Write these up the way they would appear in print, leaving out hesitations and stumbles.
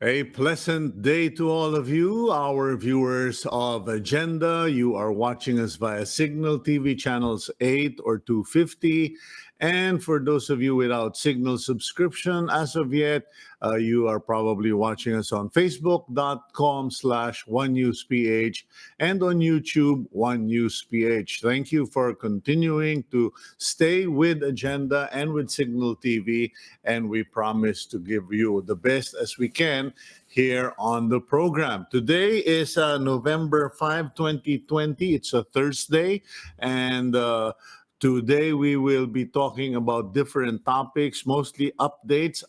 A pleasant day to all of you, our viewers of Agenda. You are watching us via Signal TV channels 8 or 250. And for those of you without Signal subscription as of yet, you are probably watching us on facebook.com/OneNewsPH and on YouTube, OneNewsPH. Thank you for continuing to stay with Agenda and with Signal TV, and we promise to give you the best as we can here on the program. Today is November 5, 2020. It's a Thursday, and today we will be talking about different topics, mostly updates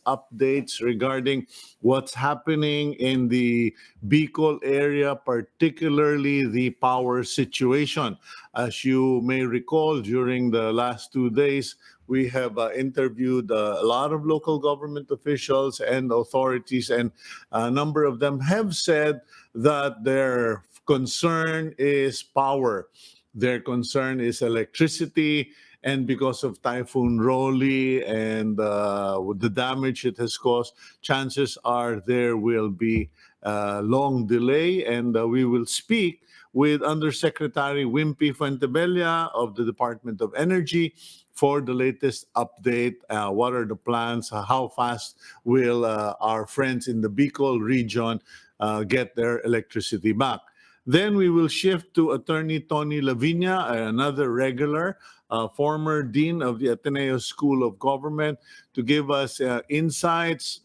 regarding what's happening in the Bicol area, particularly the power situation. As you may recall, during the last 2 days, we have interviewed a lot of local government officials and authorities, and a number of them have said that their concern is power. Their concern is electricity, and because of Typhoon Rolly and the damage it has caused, chances are there will be a long delay, and we will speak with Undersecretary Wimpy Fuentebella of the Department of Energy for the latest update. What are the plans? How fast will our friends in the Bicol region get their electricity back? Then we will shift to Attorney Tony Viña, another regular, former Dean of the Ateneo School of Government, to give us insights,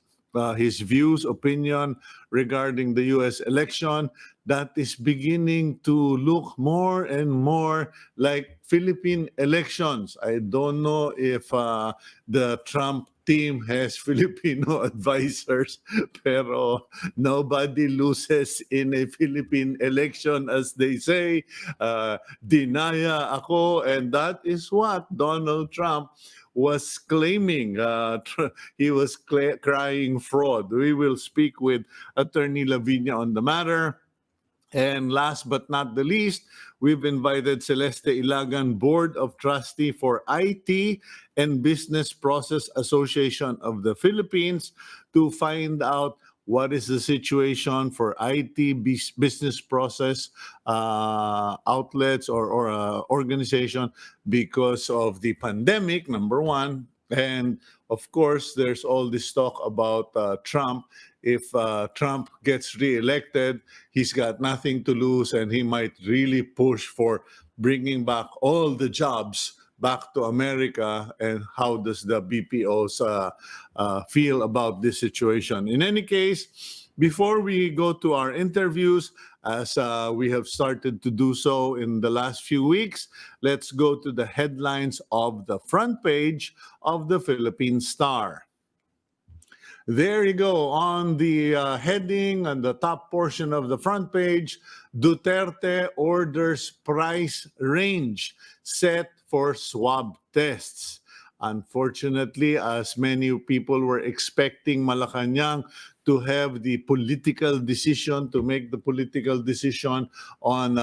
his views, opinion regarding the U.S. election that is beginning to look more and more like Philippine elections. I don't know if the Trump team has Filipino advisors, pero nobody loses in a Philippine election, as they say. Dinaya ako, and that is what Donald Trump was claiming. He was crying fraud. We will speak with Attorney Viña on the matter. And last but not the least, we've invited Celeste Ilagan, Board of Trustee for IT and Business Process Association of the Philippines, to find out what is the situation for IT business process outlets or organization because of the pandemic, number one. And of course, there's all this talk about Trump. If Trump gets reelected, he's got nothing to lose, and he might really push for bringing back all the jobs back to America. And how does the BPOs feel about this situation? In any case, before we go to our interviews, as we have started to do so in the last few weeks, let's go to the headlines of the front page of the Philippine Star. There you go. On the heading, on the top portion of the front page, Duterte orders price range set for swab tests. Unfortunately, as many people were expecting Malacanang to have the political decision, to make the political decision on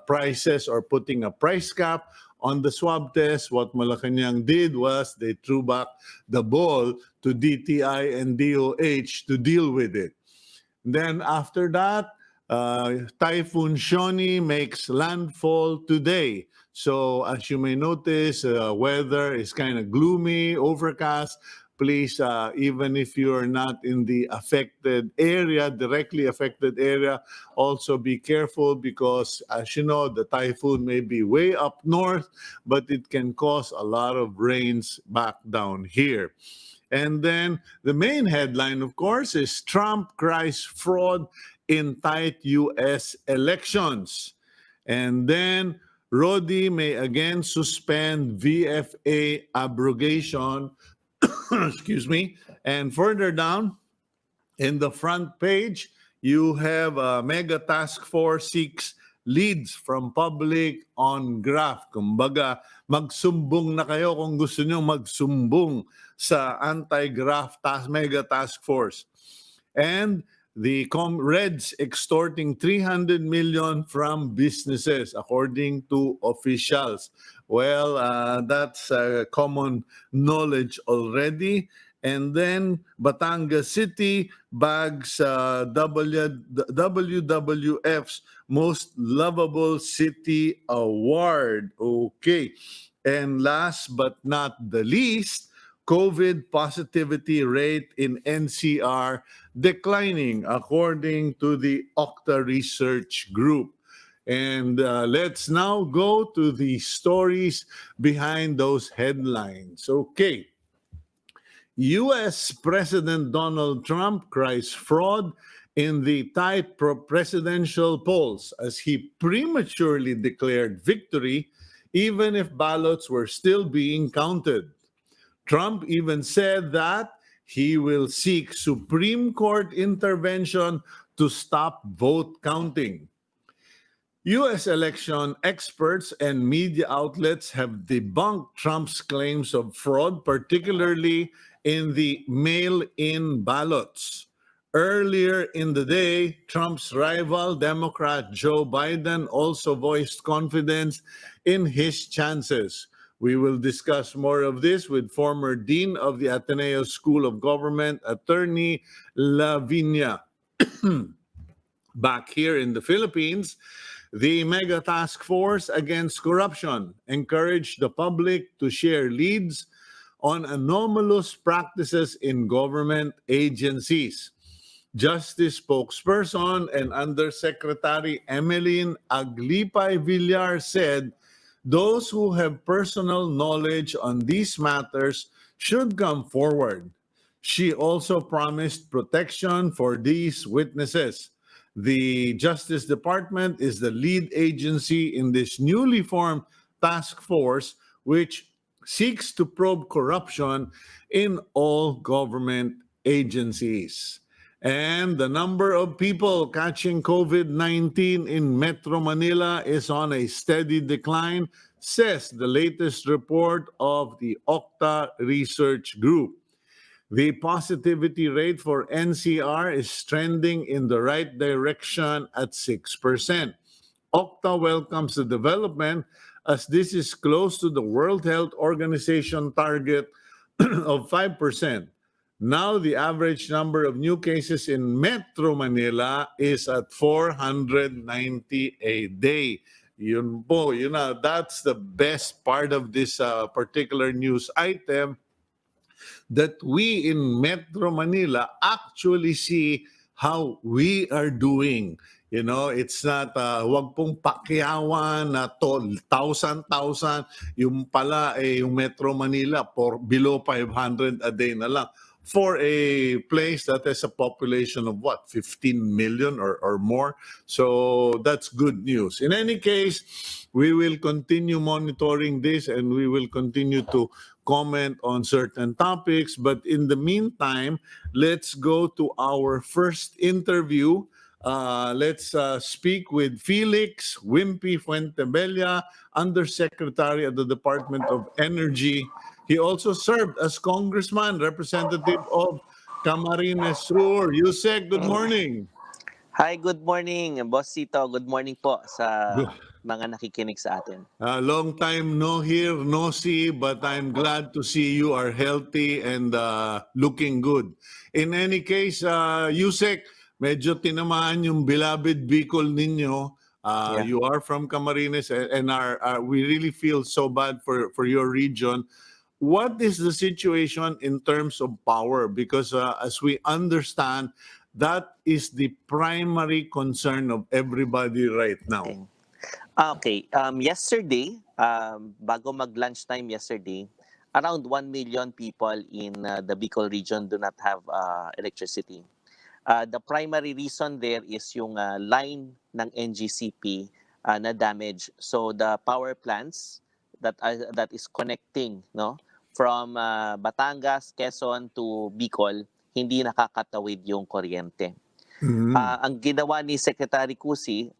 prices or putting a price cap on the swab test, what Malacanang did was they threw back the ball to DTI and DOH to deal with it. Then after that, Typhoon Shoni makes landfall today. So as you may notice, weather is kind of gloomy, overcast. Please, even if you're not in the affected area, directly affected area, also be careful, because as you know, the typhoon may be way up north, but it can cause a lot of rains back down here. And then the main headline, of course, is Trump cries fraud in tight U.S. elections. And then Rodi may again suspend VFA abrogation. Excuse me. And further down in the front page, you have a mega task force seeks leads from public on graph. Kumbaga, magsumbong na kayo kung gusto nyo magsumbong sa anti-graph mega task force. And the Reds extorting 300 million from businesses, according to officials. Well, that's common knowledge already. And then Batangas City bags WWF's Most Lovable City Award. Okay. And last but not the least, COVID positivity rate in NCR declining according to the Okta Research Group. And let's now go to the stories behind those headlines. Okay. US President Donald Trump cries fraud in the tight presidential polls as he prematurely declared victory, even if ballots were still being counted. Trump even said that he will seek Supreme Court intervention to stop vote counting. U.S. election experts and media outlets have debunked Trump's claims of fraud, particularly in the mail in ballots. Earlier in the day, Trump's rival, Democrat Joe Biden, also voiced confidence in his chances. We will discuss more of this with former Dean of the Ateneo School of Government, Attorney Viña. Back here in the Philippines, the mega task force against corruption encouraged the public to share leads on anomalous practices in government agencies. Justice spokesperson and Undersecretary Emeline Aglipay Villar said those who have personal knowledge on these matters should come forward. She also promised protection for these witnesses. The Justice Department is the lead agency in this newly formed task force, which seeks to probe corruption in all government agencies. And the number of people catching COVID-19 in Metro Manila is on a steady decline, says the latest report of the Okta Research Group. The positivity rate for NCR is trending in the right direction at 6%. Okta welcomes the development as this is close to the World Health Organization target of 5%. Now, the average number of new cases in Metro Manila is at 490 a day. Yun po, that's the best part of this particular news item, that we in Metro Manila actually see how we are doing. It's not, wag pong pakyawan na thousand. Yung pala, yung Metro Manila, below 500 a day na lang. For a place that has a population of 15 million or more. So that's good news. In any case, we will continue monitoring this and we will continue to comment on certain topics. But in the meantime, let's go to our first interview. Let's speak with Felix Wimpy Fuentebella, Undersecretary at the Department of Energy. He also served as Congressman, representative of Camarines Sur. Usec, good morning. Hi, good morning, Boss Cito. Good morning po sa mga nakikinig sa atin. Long time no hear, no see, but I'm glad to see you are healthy and looking good. In any case, Usec, medyo tinamaan yung beloved Bicol ninyo. Yeah. You are from Camarines and we really feel so bad for your region. What is the situation in terms of power? Because as we understand, that is the primary concern of everybody right now. Okay. Yesterday, bago mag-lunchtime yesterday, around 1 million people in the Bicol region do not have electricity. The primary reason there is yung line ng NGCP na damage. So the power plants that is connecting from Batangas, Quezon to Bicol, hindi nakakatawid yung kuryente. Mhm. Ang ginawa ni Secretary Cusi,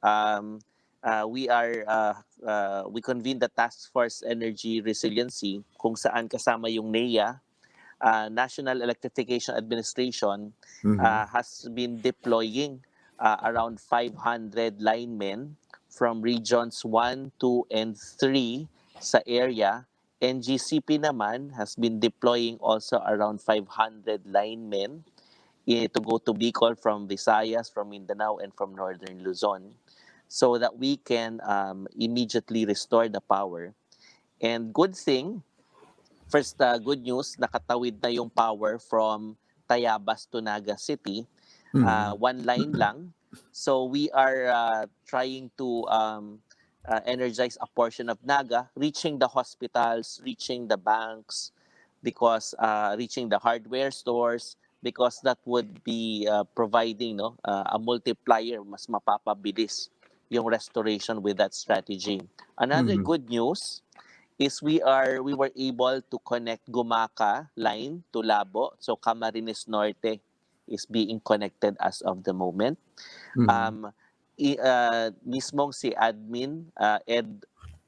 we convened the Task Force Energy Resiliency kung saan kasama yung NEA, National Electrification Administration, has been deploying around 500 linemen from regions 1, 2, and 3 sa area NGCP naman has been deploying also around 500 linemen to go to Bicol from Visayas, from Mindanao, and from Northern Luzon so that we can immediately restore the power. And good thing, first good news, nakatawid na yung power from Tayabas to Naga City. One line lang. So we are trying to energize a portion of Naga, reaching the hospitals, reaching the banks, because reaching the hardware stores, because that would be providing a multiplier, mas mapapabilis yung restoration with that strategy. Another good news is we were able to connect Gumaca line to Labo. So Camarines Norte is being connected as of the moment. Mismong si admin Ed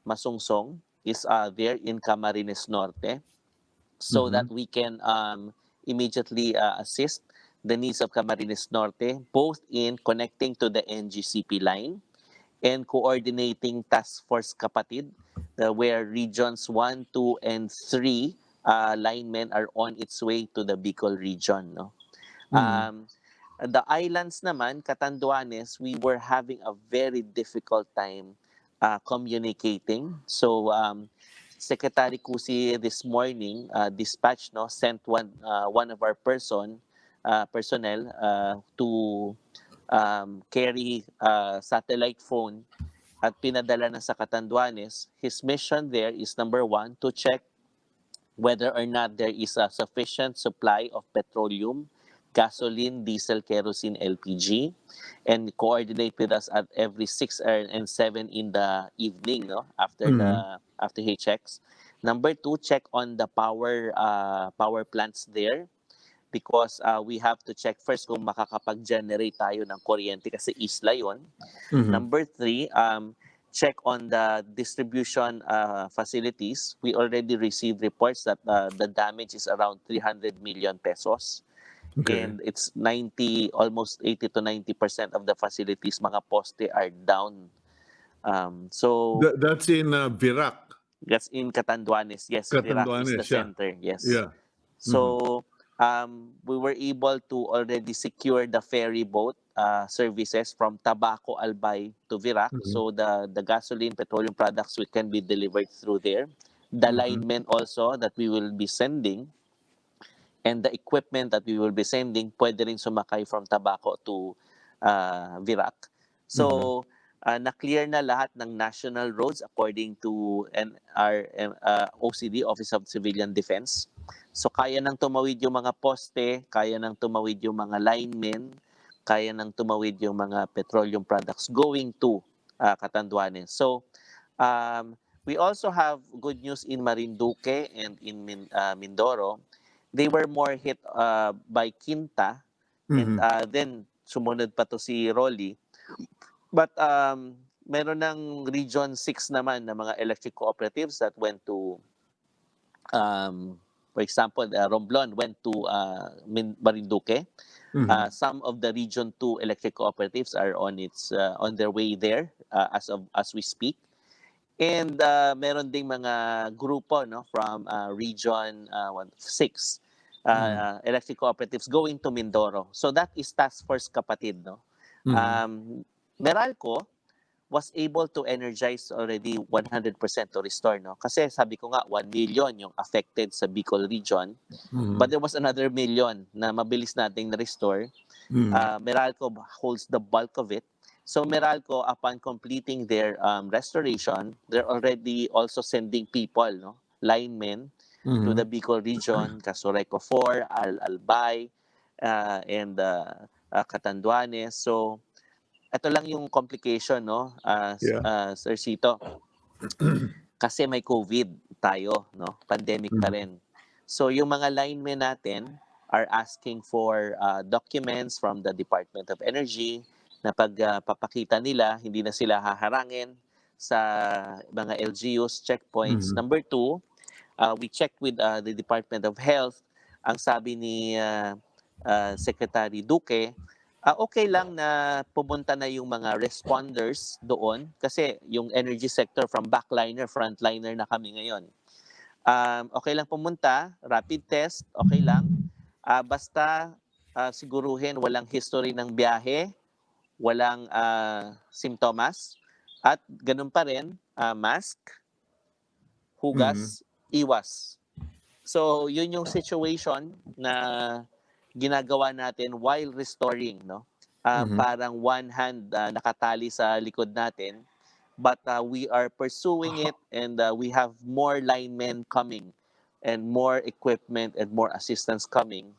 Masungsong is there in Camarines Norte so that we can immediately assist the needs of Camarines Norte, both in connecting to the NGCP line and coordinating Task Force Kapatid, where regions 1, 2, and 3 linemen are on its way to the Bicol region. No? The islands naman, Catanduanes, we were having a very difficult time communicating. So, Secretary Cusi this morning dispatched, sent one of our personnel to carry satellite phone at pinadala na sa Catanduanes. His mission there is, number one, to check whether or not there is a sufficient supply of petroleum, gasoline, diesel, kerosene, LPG, and coordinate with us at every 6 and 7 in the evening, after he checks. Number two, check on the power plants there, because we have to check first kung makakapag-generate tayo ng kuryente kasi isla yun. Number three, check on the distribution facilities. We already received reports that the damage is around 300 million pesos. Okay. And it's almost 80 to 90% of the facilities, mga poste, are down. That's in Virac. That's in Catanduanes. Yes, Virac is the Catanduanes, yeah. center. Yes. Yeah. So we were able to already secure the ferry boat services from Tabaco Albay to Virac. So the gasoline, petroleum products can be delivered through there. The linemen also that we will be sending and the equipment that we will be sending pwede rin sumakay from Tabaco to Virac. So na-clear na lahat ng national roads according to our OCD, Office of Civilian Defense. So kaya nang tumawid yung mga poste, kaya nang tumawid yung mga linemen, kaya nang tumawid yung mga petroleum products going to Catanduanes. So we also have good news in Marinduque and in Mindoro. They were more hit by Quinta, and then sumunod pa to si Rolly. But meron ng Region 6 naman na mga electric cooperatives that went to, for example, Romblon went to Marinduque. Some of the Region 2 electric cooperatives are on their way there as we speak. And meron ding mga grupo from Region 6 electric cooperatives going to Mindoro. So that is Task Force Kapatid. Meralco was able to energize already 100% to restore. Kasi sabi ko nga, 1 million yung affected sa Bicol region. But there was another million na mabilis nating na-restore. Meralco holds the bulk of it. So Meralco, upon completing their restoration, they're already also sending people, linemen, to the Bicol region, Casureco 4, Albay, and Catanduanes. So ito lang yung complication, Sir Cito. Kasi may COVID tayo, pandemic pa rin. So yung mga linemen natin are asking for documents from the Department of Energy, na pagpapakita nila, hindi na sila haharangin sa mga LGUs, checkpoints. Number two, we checked with the Department of Health. Ang sabi ni Secretary Duque, okay lang na pumunta na yung mga responders doon kasi yung energy sector from backliner, frontliner na kami ngayon. Okay lang pumunta, rapid test, okay lang. Basta siguruhin walang history ng biyahe, walang simptomas, at ganun pa rin, mask, Mhm. hugas, iwas. So, yun yung situation na ginagawa natin while restoring, no? Mhm. Parang one hand nakatali sa likod natin, but we are pursuing it, and we have more linemen coming and more equipment and more assistance coming.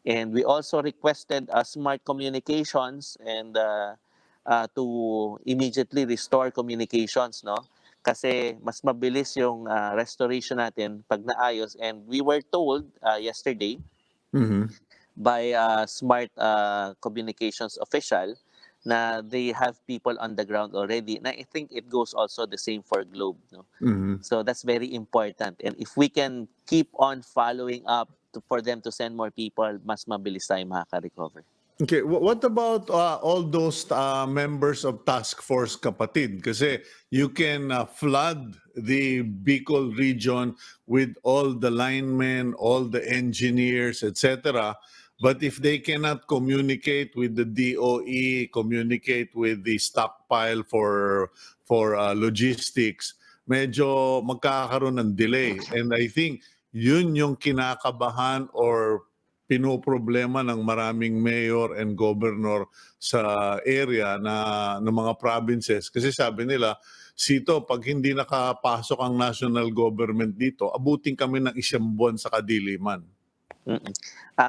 And we also requested smart communications and to immediately restore communications, no? Kasi mas mabilis yung restoration natin pag naayos. And we were told yesterday Mhm. by a smart communications official na they have people on the ground already. And I think it goes also the same for Globe, no? Mhm. So that's very important. And if we can keep on following up for them to send more people, mas mabilis tayo makaka-recover. Okay, what about all those members of Task Force Kapatid? Kasi you can flood the Bicol region with all the linemen, all the engineers, etc. But if they cannot communicate with the DOE, communicate with the stockpile for logistics, medyo magkakaroon ng delay. And I think yun yung kinakabahan or pinoproblema ng maraming mayor and governor sa area ng mga provinces kasi sabi nila, Sito, pag hindi nakapasok ang national government dito, abutin kami ng 1 buwan sa kadiliman. Mm.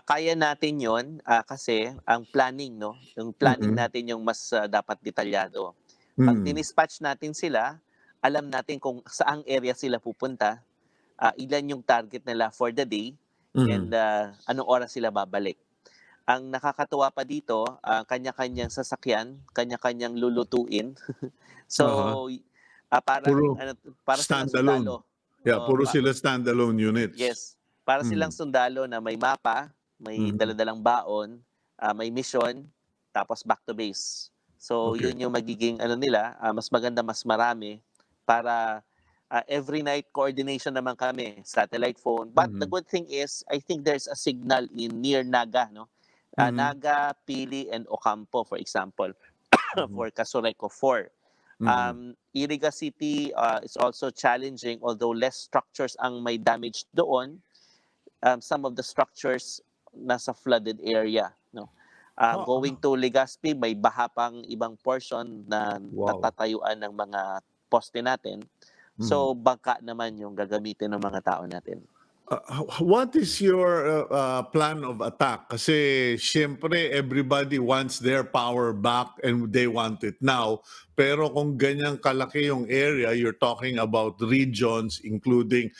Kaya natin 'yon kasi ang planning, no? Yung planning Mm-mm. natin yung mas dapat detalyado. Pag Mm. dinispatch natin sila, alam natin kung saang area sila pupunta, ilan yung target nila for the day, and Mm. anong oras sila babalik. Ang nakakatuwa pa dito, kanya-kanyang sasakyan, kanya-kanyang lulutuin. Aha. So, parang Puro ano, para silang standalone. sundalo. Yeah, Oo, puro sila standalone units. yes, para silang Mm. sundalo na may mapa, may Mhm. dala-dalang baon, may mission, tapos back to base. So, Okay. yun yung magiging ano nila, mas maganda, mas marami para every night coordination naman kami, satellite phone. But the Mhm. good thing is, I think there's a signal in near Naga, no? Mhm. Naga, Pili, and Ocampo, for example, Mhm. for Casureco 4. Mhm. Iriga City is also challenging, although less structures ang may damage doon. Some of the structures nasa flooded area, no? Going Ha- to Legazpi, may baha pang ibang portion na Wow. natatayuan ng mga poste natin. Mhm. So, bangka naman yung gagamitin ng mga tao natin. What is your plan of attack? Kasi siyempre everybody wants their power back and they want it now. Pero kung ganyang kalaki yung area, you're talking about regions including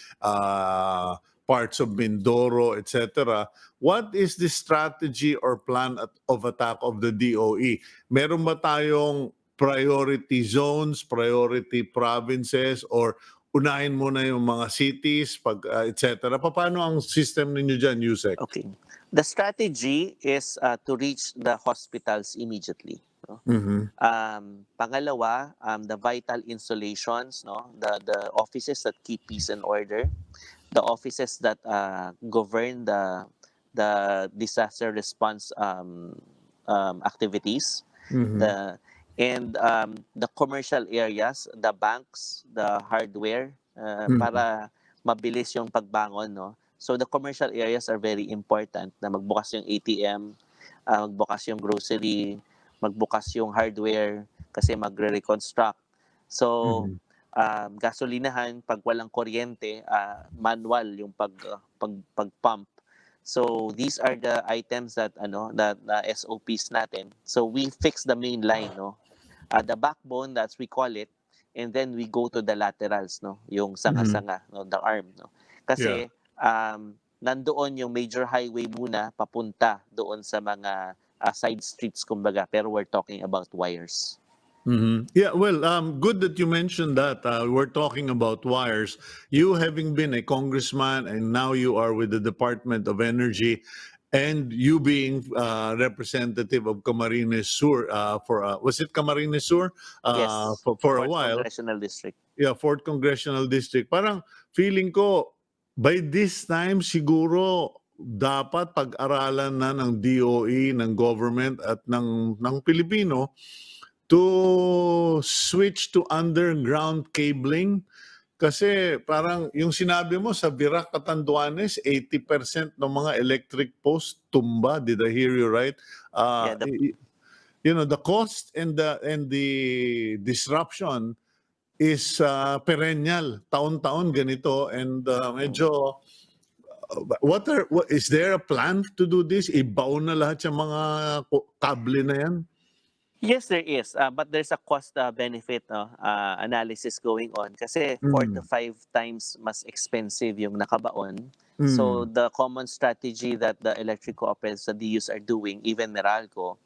parts of Mindoro, etc. What is the strategy or plan of attack of the DOE? Meron ba tayong priority zones, priority provinces, or unahin muna yung mga cities, pag et cetera. Paano ang system ninyo diyan, Usec? Okay. The strategy is to reach the hospitals immediately, no? Mhm. Pangalawa, the vital installations, no? The offices that keep peace and order, the offices that govern the disaster response activities, Mhm. the and the commercial areas, the banks, the hardware, Mhm. para mabilis yung pagbangon, no? So the commercial areas are very important na magbukas yung ATM, magbukas yung grocery, magbukas yung hardware kasi magre-reconstruct. So Mhm. gasolinahan, pag walang kuryente, manual yung pag-pump. So these are the items that that SOPs natin. So we fix the main line, no. The backbone, that's we call it, and then we go to the laterals, no, yung Mhm. sanga-sanga, no, the arm, no. Yeah. Kasi nandoon yung major highway muna papunta doon sa mga side streets kumbaga, pero we're talking about wires. Mhm. Yeah, well, good that you mentioned that. We're talking about wires. You having been a congressman and now you are with the Department of Energy, and you being representative of Camarines Sur was it Camarines Sur Yes, for a fourth while. congressional district. Yeah, 4th Congressional District. Parang feeling ko by this time siguro dapat pag-aralan na ng DOE, ng government at ng Pilipino to switch to underground cabling. Kasi parang yung sinabi mo sa Virac, Catanduanes, 80% ng mga electric post tumba. Did I hear you right? Yeah, You know, the cost and the disruption is perennial. Taon-taon ganito, and medyo is there a plan to do this? Ibaon na lahat yung mga kable na yan? yes, there is. But there's a cost benefit analysis going on kasi 4 to Mm. 5 times mas expensive yung nakabaon. So Mm. the common strategy that the electric cooperatives, the DUs are doing, even Meralco,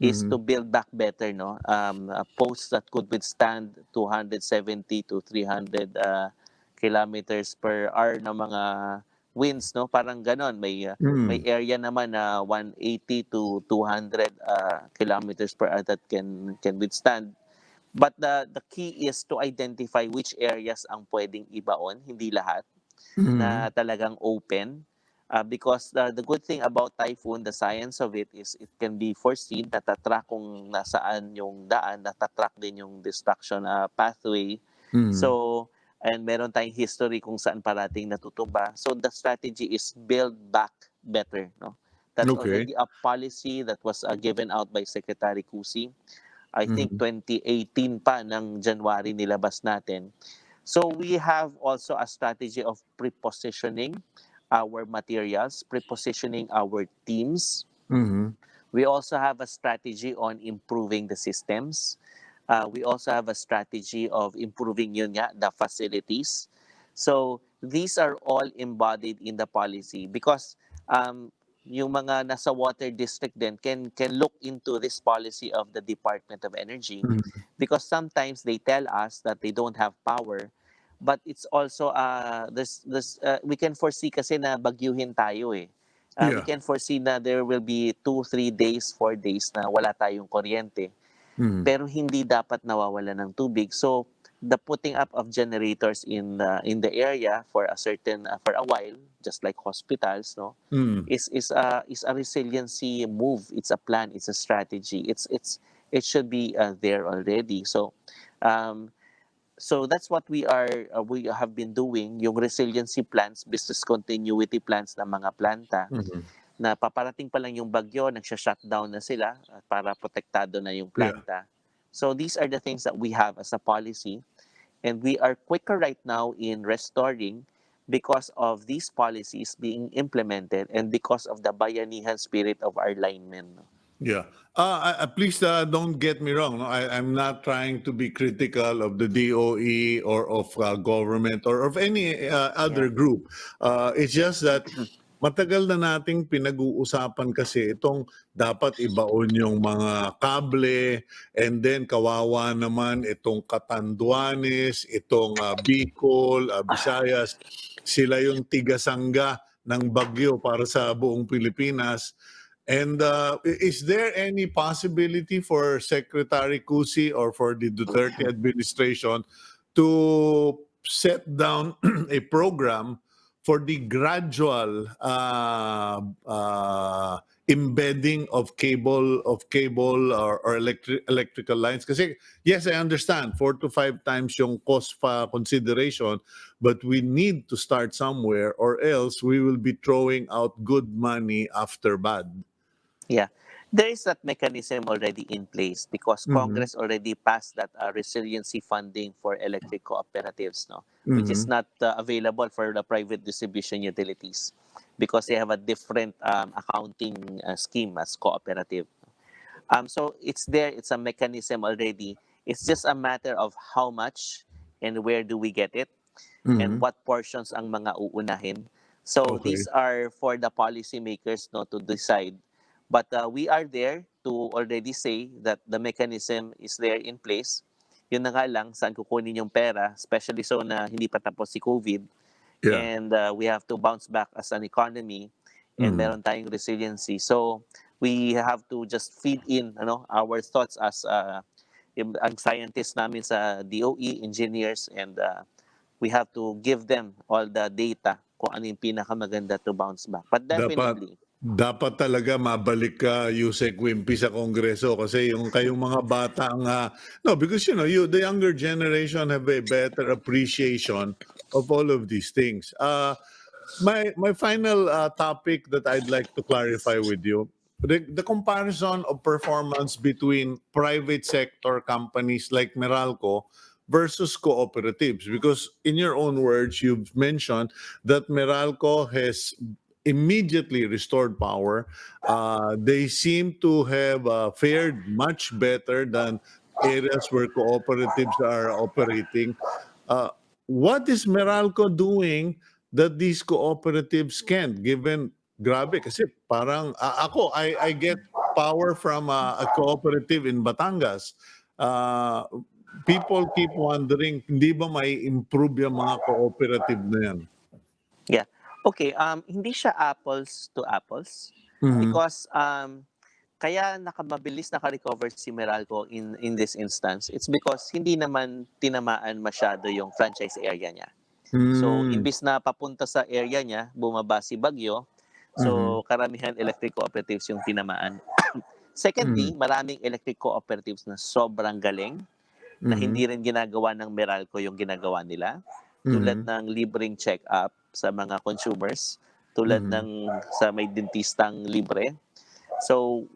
is to Mhm. build back better, no? Posts that could withstand 270 to 300 kilometers per hour na mga winds, no? Parang ganon. May Mm. area naman na 180 to 200 kilometers per hour that can withstand. But the key is to identify which areas ang pwedeng ibaon, hindi lahat, na Mhm. talagang open. Because the good thing about typhoon, the science of it is it can be foreseen, natatrack kung nasaan yung daan, natatrack din yung destruction pathway. Mhm. So, and meron tayong history kung saan parating natutumba. So the strategy is build back better. No? That's Okay. already a policy that was given out by Secretary Cusi. I think Mhm. 2018 pa ng January nilabas natin. So we have also a strategy of prepositioning our materials, prepositioning our teams. Mhm. We also have a strategy on improving the systems. We also have a strategy of improving yun nga, the facilities. So these are all embodied in the policy because yung mga nasa water district din can look into this policy of the Department of Energy Mhm. because sometimes they tell us that they don't have power, but it's also this we can foresee kasi na bagyuhin tayo eh. We Yeah. can foresee na there will be 2, 3 days, 4 days na wala tayong kuryente Mhm. pero hindi dapat nawawala ng tubig. So the putting up of generators in the area for a certain for a while, just like hospitals, no, Mhm. is a resiliency move. It's a plan. It's a strategy. It should be there already. Um, so that's what we have been doing. Yung resiliency plans, business continuity plans ng mga planta Mhm. na paparating pa lang yung bagyo, nagsha-shutdown na sila para protektado na yung Yeah. planta. So these are the things that we have as a policy, and we are quicker right now in restoring because of these policies being implemented and because of the bayanihan spirit of our linemen. Yeah. Please don't get me wrong. No? I'm not trying to be critical of the DOE or of government or of any other Yeah. group. It's just that matagal na nating pinag-uusapan kasi itong dapat ibaon yung mga kable, and then kawawa naman itong Catanduanes, itong Bicol, Visayas, sila yung tigasangga ng bagyo para sa buong Pilipinas. And is there any possibility for Secretary Cusi or for the Duterte administration to set down a program for the gradual embedding of cable or electrical lines? Kasi yes, I understand 4 to 5 times yung cost consideration, but we need to start somewhere, or else we will be throwing out good money after bad. Yeah. There is that mechanism already in place because Mhm. Congress already passed that resiliency funding for electric cooperatives, no, which is Mhm. not available for the private distribution utilities because they have a different accounting scheme as cooperative. So it's there, it's a mechanism already. It's just a matter of how much and where do we get it and Mhm. what portions ang mga uunahin. So Okay. these are for the policymakers no to decide. But we are there to already say that the mechanism is there in place. Yun na nga lang, saan kukunin yung pera, especially so na hindi pa tapos si COVID. Yeah. And we have to bounce back as an economy and Mhm. meron tayong resiliency. So we have to just feed in our thoughts as ang scientists namin sa DOE, engineers, and we have to give them all the data kung ano yung pinakamaganda to bounce back. But Dapat definitely, dapat talaga mabalik ka, Yusek Wimpy, sa Kongreso kasi yung kayong mga bata nga, no, because the younger generation have a better appreciation of all of these things. My final topic that I'd like to clarify with you, the comparison of performance between private sector companies like Meralco versus cooperatives, because in your own words you've mentioned that Meralco has immediately restored power. They seem to have fared much better than areas where cooperatives are operating. Uh, what is Meralco doing that these cooperatives can't, given grabe kasi parang ako I get power from a cooperative in Batangas. Uh, People keep wondering, hindi ba may improve yung mga cooperative na yan? yeah. Okay, hindi siya apples to apples Mhm. because kaya naka-recover si Meralco in this instance. It's because hindi naman tinamaan masyado yung franchise area niya. So, Hmm. imbis na papunta sa area niya, bumaba si Bagyo. Mhm. So, karamihan electric cooperatives yung tinamaan. Mhm. Secondly, maraming electric cooperatives na sobrang galing na Mhm. hindi rin ginagawa ng Meralco yung ginagawa nila. Tulad Mhm. ng libreng check-up sa mga consumers, tulad Mhm. ng sa may dentistang libre. So,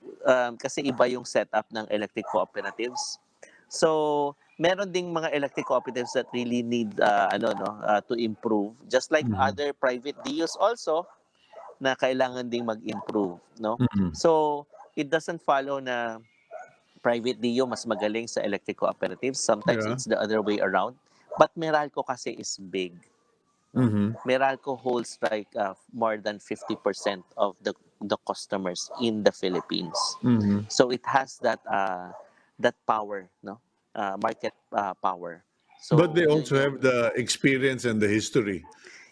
kasi iba yung setup ng electric cooperatives. So, meron ding mga electric cooperatives that really need to improve, just like Mhm. other private DOs also na kailangan ding mag-improve, no? Mhm. So, it doesn't follow na private DO mas magaling sa electric cooperatives. Sometimes Yeah. it's the other way around. But Meralco kasi is big. No? Mhm. Meralco holds like more than 50% of the customers in the Philippines. Mhm. So it has that power, no? Market power. But they So yun also yung have the experience and the history.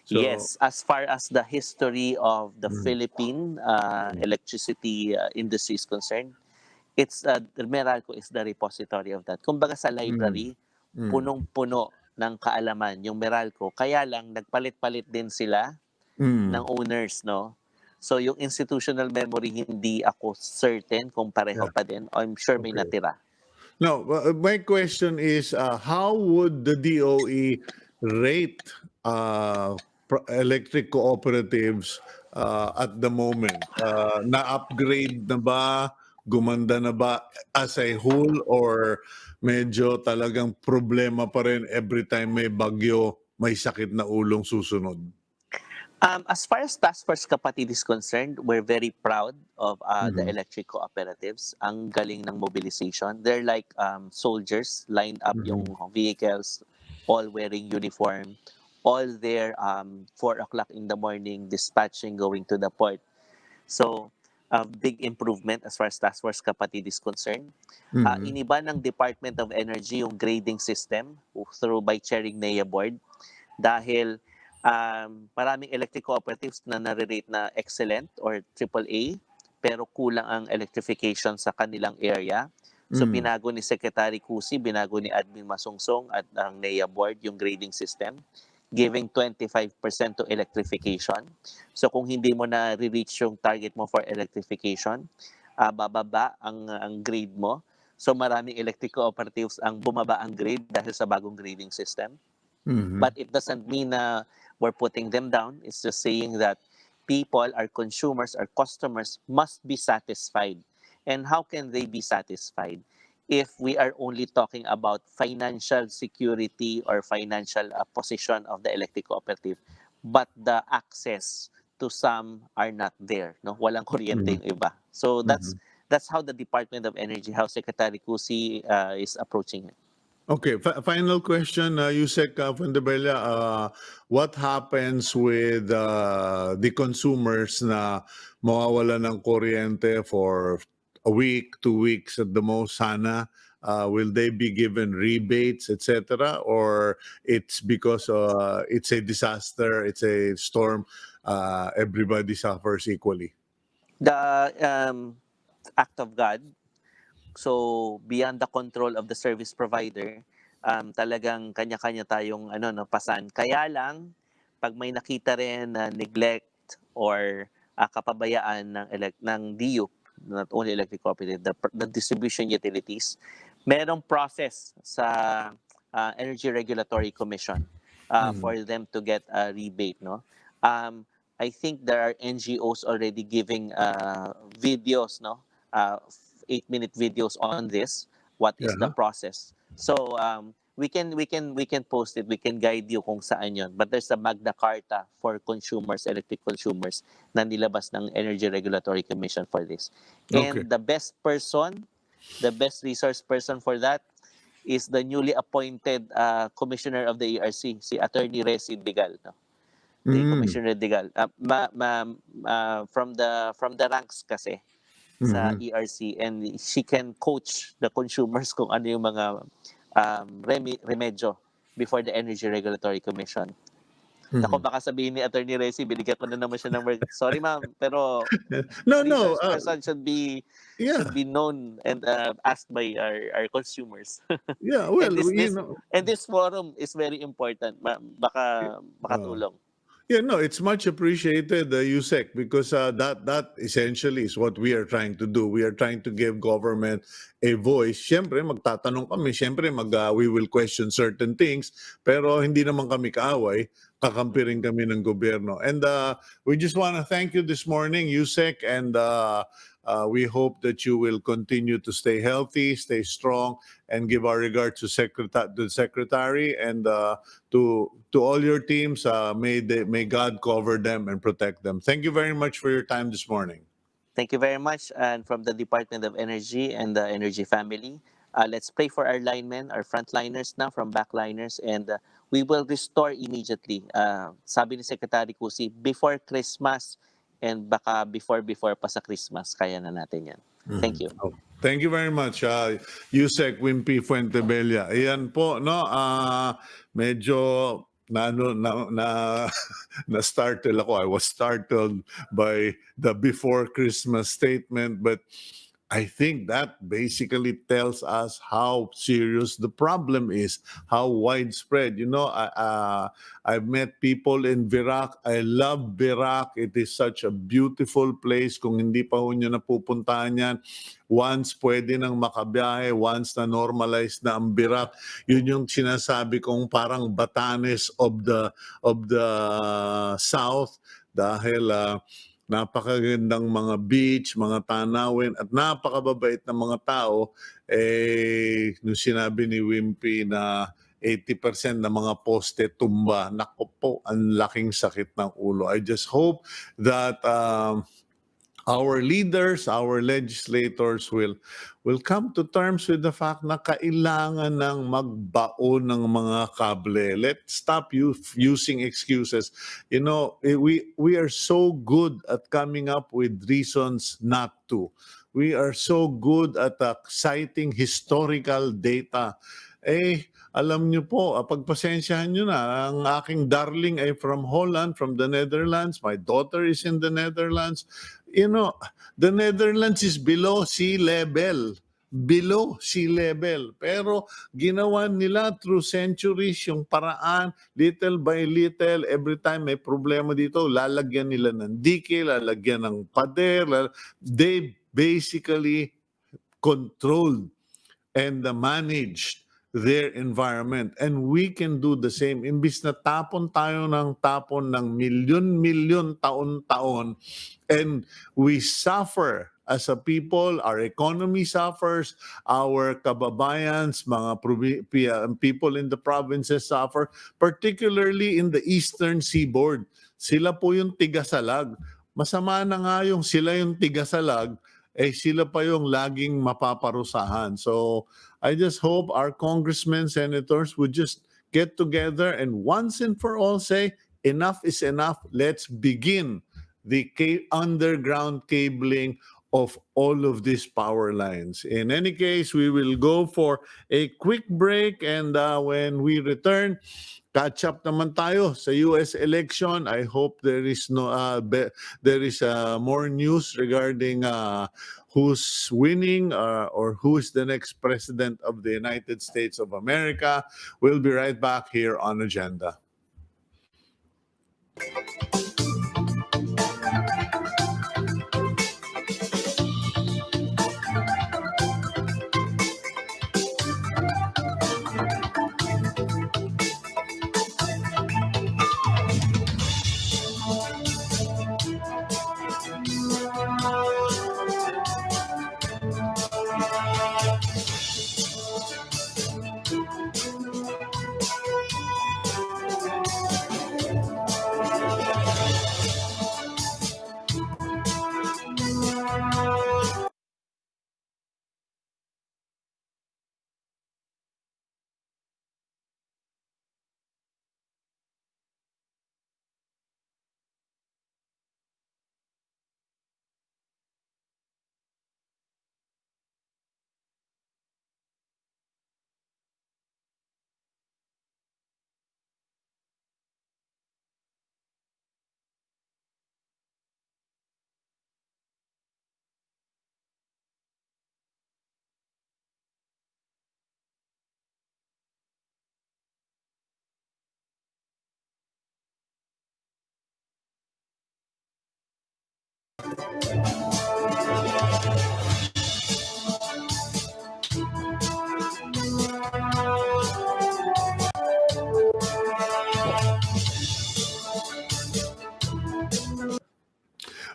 So, yes, as far as the history of the mhm. Philippine Mhm. electricity industry is concerned, it's the Meralco is the repository of that. Kumbaga sa Mhm. library, Mhm. punong-puno ng kaalaman yung Meralco. Kaya lang nagpalit-palit din sila ng Mhm. owners, no? So yung institutional memory hindi ako certain kung pareho Yeah. pa din. I'm sure may Okay. natira. Now, my question is, how would the DOE rate electric cooperatives at the moment? Na-upgrade na ba? Gumanda na ba as a whole? Or medyo talagang problema pa rin every time may bagyo, may sakit na ulong susunod? As far as Task Force Kapatid is concerned, we're very proud of the Mhm. electric cooperatives. Ang galing ng mobilization. They're like soldiers lined up yung Mhm. vehicles, all wearing uniform, all there 4 o'clock in the morning, dispatching, going to the port. So, a big improvement as far as Task Force Kapatid is concerned. Mhm. Iniba ng Department of Energy yung grading system through by chairing NEA board dahil maraming electric cooperatives na nare-rate na excellent or AAA pero kulang ang electrification sa kanilang area. So Mhm. binago ni Secretary Cusi, binago ni Admin Masungsong at ang NEA board yung grading system, giving 25% to electrification. So kung hindi mo na reach yung target mo for electrification, bababa ang grade mo. So maraming electric cooperatives ang bumaba ang grade dahil sa bagong grading system. Mhm. But it doesn't mean na we're putting them down. It's just saying that people, our consumers, our customers must be satisfied. And how can they be satisfied? If we are only talking about financial security or financial position of the electric cooperative, but the access to some are not there, no? Walang kuryente Mhm. yung iba. So Mhm. that's how the Department of Energy, how Secretary Cusi is approaching it. Okay, final question, Yusek Fuentebella. What happens with the consumers na mawawala ng kuryente for a week, 2 weeks at the most, sana? Will they be given rebates, etc.? Or it's because it's a disaster, it's a storm, everybody suffers equally? The act of God. So beyond the control of the service provider, talagang kanya-kanya tayong pasan. Kaya lang pag may nakita rin na neglect or kapabayaan ng DU, not only electric cooperative, the distribution utilities, merong process sa Energy Regulatory Commission for them to get a rebate, no? I think there are NGOs already giving videos, no? 8-minute videos on this. What is the Yeah. process? So we can post it. We can guide you kung saan yon. But there's a Magna Carta for consumers, electric consumers, na nilabas ng Energy Regulatory Commission for this. Okay. And the best resource person for that is the newly appointed commissioner of the ERC, si Attorney Resi Bigal, no? The Mm. Commissioner Digal. From the ranks kasi sa Mhm. ERC, and she can coach the consumers kung ano yung mga remedyo before the Energy Regulatory Commission. Nako, Mhm. baka sabihin ni Attorney Resi, binigyan ko na naman siya ng work. Sorry ma'am, pero No, this no. resource person should Yeah. be known and asked by our consumers. Yeah. and Well, this this and this forum is very important. Baka uh, makatulong. yeah, no, it's much appreciated, USEC, because that essentially is what we are trying to do. We are trying to give government a voice. Siyempre, magtatanong kami. Siyempre, we will question certain things. Pero hindi naman kami kaaway. Kakampi rin kami ng gobyerno. And we just want to thank you this morning, USEC, and we hope that you will continue to stay healthy, stay strong, and give our regards to the secretary and to all your teams. May God cover them and protect them. Thank you very much for your time this morning. Thank you very much. And from the Department of Energy and the Energy family, let's pray for our linemen, our frontliners now from backliners, and we will restore immediately. Sabi ni Secretary Kusi, before Christmas and baka before pa sa Christmas, kaya na natin yan. Thank you. Oh, thank you very much, Usec Wimpy Fuentebella. Ayan po, no? Medyo na startled ako. I was startled by the before Christmas statement, but I think that basically tells us how serious the problem is, how widespread. I've met people in Virac. I love Virac. It is such a beautiful place. Kung hindi pa ho nyo napupuntahan yan, once pwede nang makabiyahe, once na normalize na ang Virac, yun yung sinasabi kong parang Batanes of the South, dahil napakagandang mga beach, mga tanawin, at napakababait ng mga tao. Nung sinabi ni Wimpy na 80% ng mga poste tumba, naku po, ang laking sakit ng ulo. I just hope that our leaders, our legislators will come to terms with the fact na kailangan ng magbaon ng mga kable. Let's stop using excuses. We are so good at coming up with reasons not to. We are so good at citing historical data. Alam niyo po, pagpasensyahan niyo na, ang aking darling ay from Holland, from the Netherlands. My daughter is in the Netherlands. The Netherlands is below sea level. Below sea level. Pero ginawa nila through centuries yung paraan, little by little, every time may problema dito, lalagyan nila ng dike, lalagyan ng pader. They basically controlled and managed their environment. And we can do the same. Imbis na tapon tayo ng tapon ng milyon-milyon taon-taon, and we suffer as a people, our economy suffers, our kababayans, people in the provinces suffer, particularly in the eastern seaboard. Sila po yung tigasalag. Masama na nga yung sila yung tigasalag, sila pa yung laging mapaparusahan. So I just hope our congressmen, senators would just get together and once and for all say, enough is enough. Let's begin the underground cabling of all of these power lines. In any case, we will go for a quick break, and when we return, catch up naman tayo sa US election. I hope there is more news regarding who's winning or who is the next president of the United States of America. We'll be right back here on Agenda.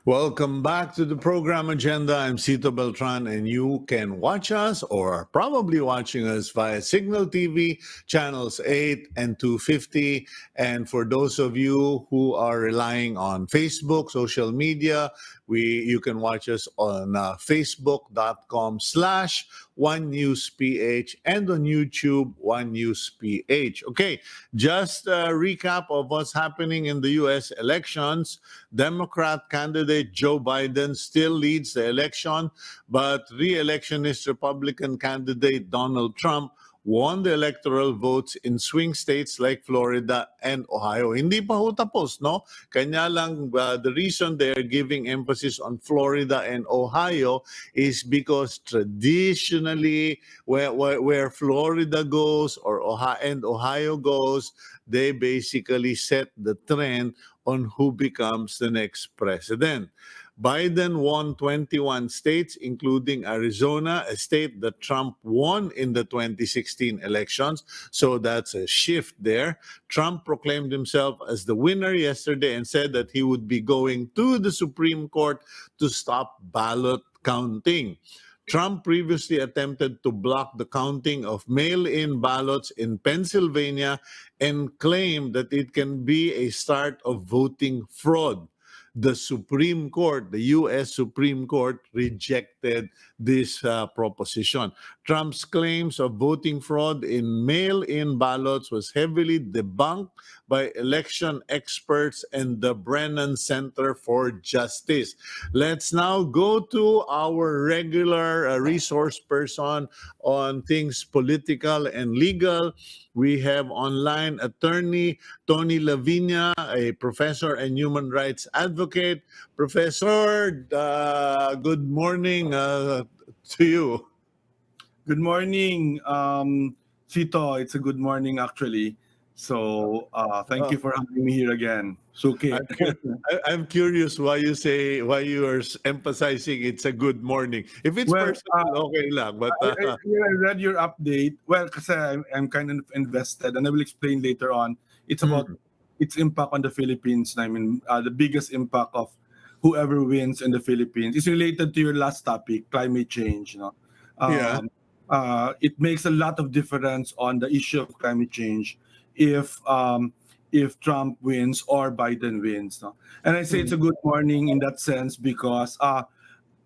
Welcome back to the program agenda. I'm Cito Beltran, and you can watch us or are probably watching us via Signal TV channels 8 and 250. And for those of you who are relying on Facebook, social media, you can watch us on facebook.com/OneNewsPH and on YouTube, One News PH. Okay, just a recap of what's happening in the U.S. elections. Democrat candidate Joe Biden still leads the election, but re-electionist Republican candidate Donald Trump won the electoral votes in swing states like Florida and Ohio. Hindi pa ho tapos, no? Kanya lang, the reason they're giving emphasis on Florida and Ohio is because traditionally, where Florida goes or Ohio goes, they basically set the trend on who becomes the next president. Biden won 21 states, including Arizona, a state that Trump won in the 2016 elections. So that's a shift there. Trump proclaimed himself as the winner yesterday and said that he would be going to the Supreme Court to stop ballot counting. Trump previously attempted to block the counting of mail-in ballots in Pennsylvania and claimed that it can be a start of voting fraud. The Supreme Court, the U.S. Supreme Court, rejected this proposition. Trump's claims of voting fraud in mail-in ballots was heavily debunked by election experts and the Brennan Center for Justice. Let's now go to our regular resource person on things political and legal. We have online attorney Tony Viña, a professor and human rights advocate. Professor, good morning to you. Good morning, Cito. It's a good morning, actually. So thank you for having me here again. Suki. I'm curious why you are emphasizing it's a good morning. If it's personal, okay lang. But I read your update. Well, because I'm kind of invested, and I will explain later on. It's about its impact on the Philippines. I mean, the biggest impact of whoever wins in the Philippines is related to your last topic, climate change. You know, yeah. It makes a lot of difference on the issue of climate change if Trump wins or Biden wins. No? And I say it's a good morning in that sense because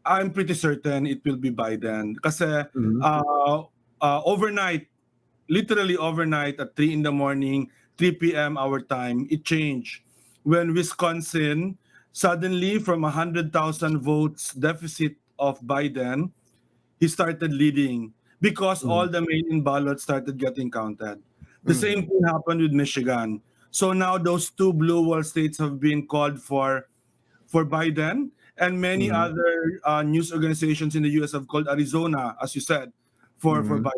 I'm pretty certain it will be Biden. Kasi overnight, literally overnight at 3 in the morning, 3 p.m. our time, it changed. When Wisconsin suddenly from 100,000 votes deficit of Biden, he started leading because all the mail-in ballots started getting counted. The same thing happened with Michigan. So now those two blue wall states have been called for Biden, and many other news organizations in the U.S. have called Arizona, as you said, for Biden.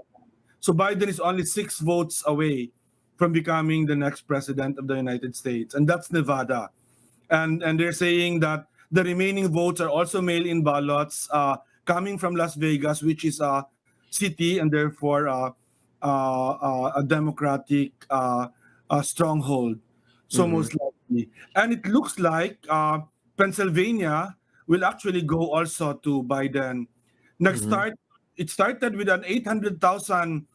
So Biden is only 6 votes away from becoming the next president of the United States, and that's Nevada. and they're saying that the remaining votes are also mail-in ballots coming from Las Vegas, which is a city and therefore a democratic stronghold. So Mhm. most likely, and it looks like Pennsylvania will actually go also to Biden. Next Mhm. start, it started with an 800,000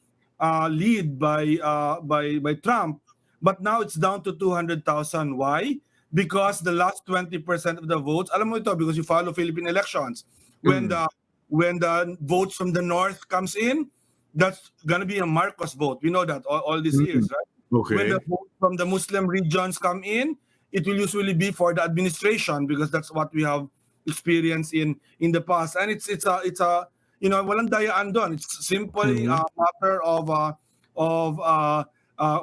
lead by Trump, but now it's down to 200,000. Why? Because the last 20% of the votes, alam mo ito because you follow Philippine elections, when Mm. the votes from the north comes in, that's gonna be a Marcos vote. We know that all these Mm. years, right? When the Okay. votes from the Muslim regions come in, it will usually be for the administration because that's what we have experienced in the past. And it's a walang dayaan doon. It's simply Mhm. a matter of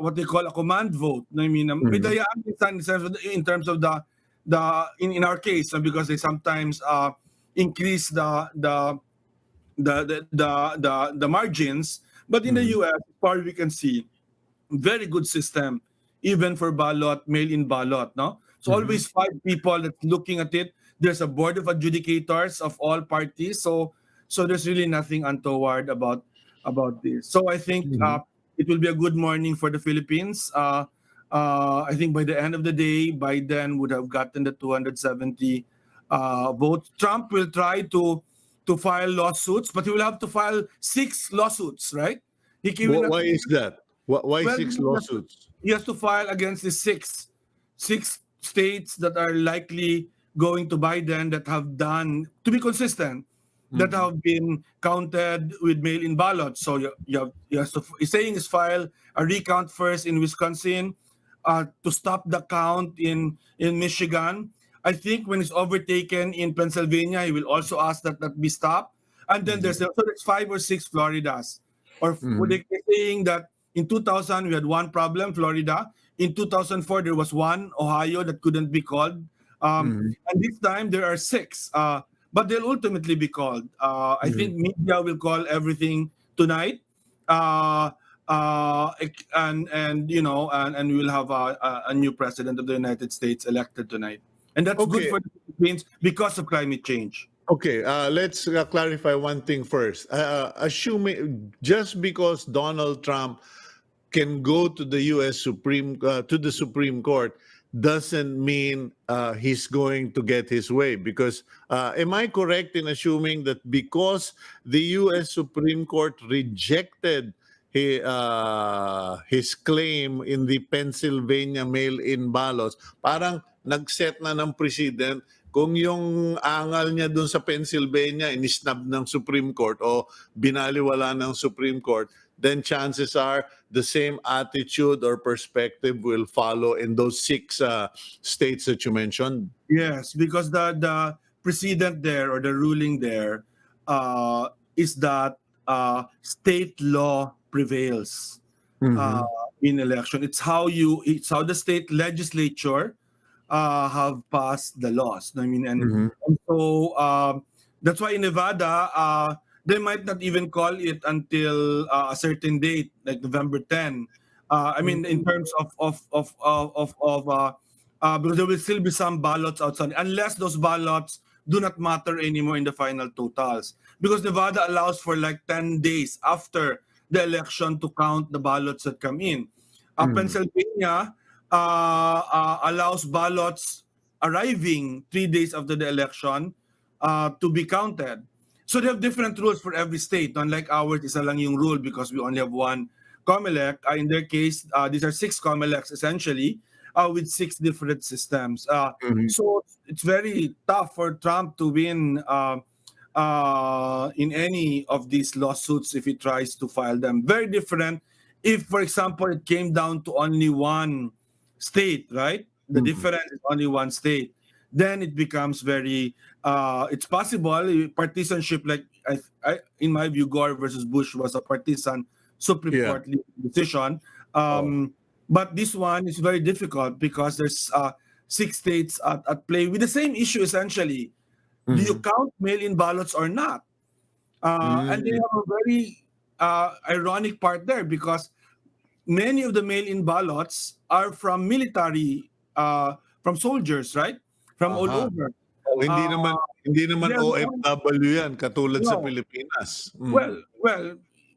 what they call a command vote. I mean, may Mhm. dayaan in terms of in our case because they sometimes increase the margins. But in the Mhm. US, as far as we can see, very good system, even for ballot, mail-in ballot. No, so Mhm. always five people that's looking at it. There's a board of adjudicators of all parties, so there's really nothing untoward about this. So I think Mhm. it will be a good morning for the Philippines. I think by the end of the day, Biden would have gotten the 270 votes. Trump will try to file lawsuits, but he will have to file 6 lawsuits, right? He will not. Why is that? Why Well, six lawsuits? he has to file against the six states that are likely going to Biden that have done to be consistent, that Mhm. have been counted with mail-in ballots. So you have to, he's saying is file a recount first in Wisconsin, to stop the count in Michigan. I think when it's overtaken in Pennsylvania, he will also ask that be stopped. And then Mhm. there's 5 or 6 Floridas, or were Mhm. they saying that in 2000 we had one problem, Florida. In 2004 there was one, Ohio, that couldn't be called. Mhm. And this time there are 6, but they'll ultimately be called. I Mhm. think media will call everything tonight. Uh, and we'll have a new president of the United States elected tonight, and that's good Okay. for the Philippines because of climate change. Okay, let's clarify one thing first. Assuming just because Donald Trump can go to the U.S. Supreme Court doesn't mean he's going to get his way. Because am I correct in assuming that because the U.S. Supreme Court rejected his claim in the Pennsylvania mail-in ballots, parang nag-set na ng precedent kung yung angal niya dun sa Pennsylvania inisnab ng Supreme Court o binaliwala ng Supreme Court, then chances are the same attitude or perspective will follow in those 6 states that you mentioned. Yes, because the precedent there or the ruling there is that state law prevails uh, Mhm. in election. It's how the state legislature have passed the laws. I mean, Mhm. and so that's why in Nevada they might not even call it until a certain date, like November 10. I mean, in Mhm. terms of because there will still be some ballots outside, unless those ballots do not matter anymore in the final totals. Because Nevada allows for like 10 days after the election to count the ballots that come in. Mhm. Pennsylvania allows ballots arriving 3 days after the election to be counted. So they have different rules for every state. Unlike ours, isa lang yung rule because we only have one COMELEC. In their case, these are 6 COMELECs essentially with 6 different systems. Mhm. So it's very tough for Trump to win in any of these lawsuits if he tries to file them. Very different if, for example, it came down to only one state, right? The Mhm. difference is only one state. Then it becomes very. It's possible partisanship, like in my view, Gore versus Bush was a partisan Supreme Yeah. Court decision. Oh. But this one is very difficult because there's 6 states at play with the same issue essentially. Do you Mhm. count mail-in ballots or not? And they Mhm. have a very ironic part there because many of the mail-in ballots are from military soldiers, right? From all Aha. over. Oh, hindi naman Yeah, OFW yan katulad sa no. Pilipinas. Well,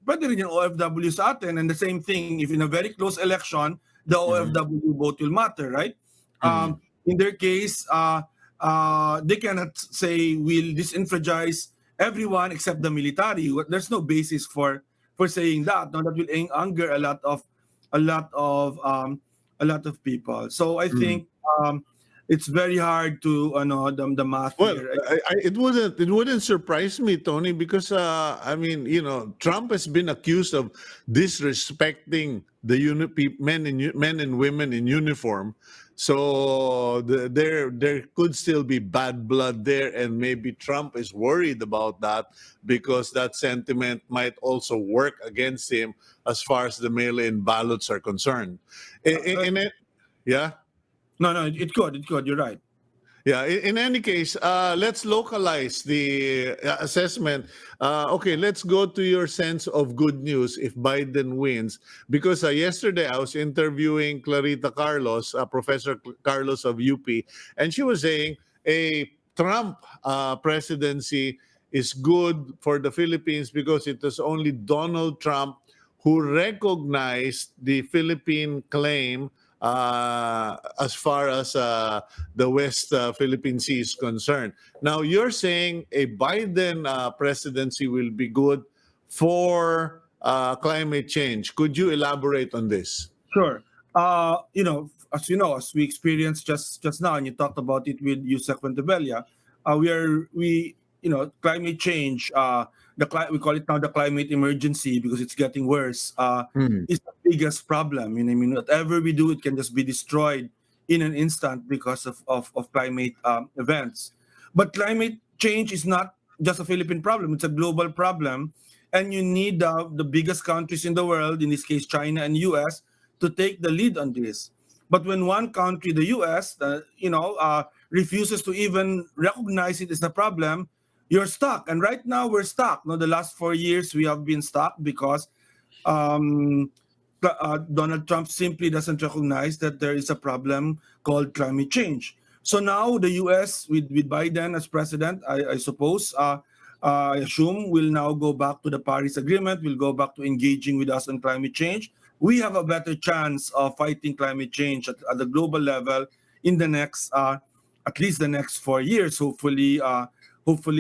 pwede rin yung OFW sa atin, and the same thing, if in a very close election, the OFW vote will matter, right? In their case, they cannot say we'll disenfranchise everyone except the military. There's no basis for saying that. No, that will anger a lot of people. So I think it's very hard to the math Well, here. it wouldn't surprise me, Tony, because I mean, Trump has been accused of disrespecting the men and women in uniform. So there could still be bad blood there, and maybe Trump is worried about that because that sentiment might also work against him as far as the mail-in ballots are concerned. Yeah. No, it could. You're right. Yeah, in any case, let's localize the assessment. Okay, let's go to your sense of good news if Biden wins. Because yesterday I was interviewing Clarita Carlos, Professor Carlos of UP, and she was saying a Trump presidency is good for the Philippines because it was only Donald Trump who recognized the Philippine claim as far as the West Philippine Sea is concerned. Now, you're saying a Biden presidency will be good for climate change. Could you elaborate on this? Sure. As we experienced just now, and you talked about it with Usec Fuentebella, climate change. We call it now the climate emergency because it's getting worse. Is the biggest problem. Whatever we do, it can just be destroyed in an instant because of climate events. But climate change is not just a Philippine problem; it's a global problem, and you need the biggest countries in the world, in this case China and US, to take the lead on this. But when one country, the US, refuses to even recognize it as a problem, you're stuck. And right now we're stuck. The last 4 years we have been stuck because Donald Trump simply doesn't recognize that there is a problem called climate change. So now the US, with Biden as president, I suppose, I assume, will now go back to the Paris Agreement, will go back to engaging with us on climate change. We have a better chance of fighting climate change at the global level in the next, at least the next 4 years, hopefully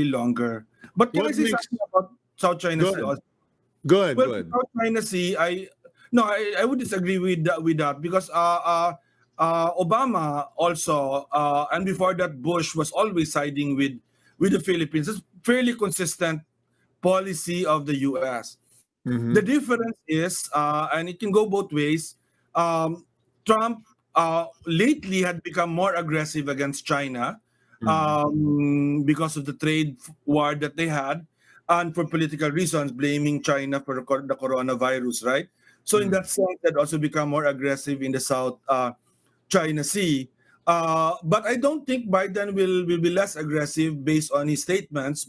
longer. But can I say something about South China Sea? Go ahead. South China Sea, I would disagree with that because Obama also, and before that Bush was always siding with the Philippines. It's fairly consistent policy of the U.S. The difference is, and it can go both ways, Trump lately had become more aggressive against China because of the trade war that they had, and for political reasons, blaming China for the coronavirus, right? So in that sense, they'd also become more aggressive in the South China Sea. But I don't think Biden will be less aggressive based on his statements,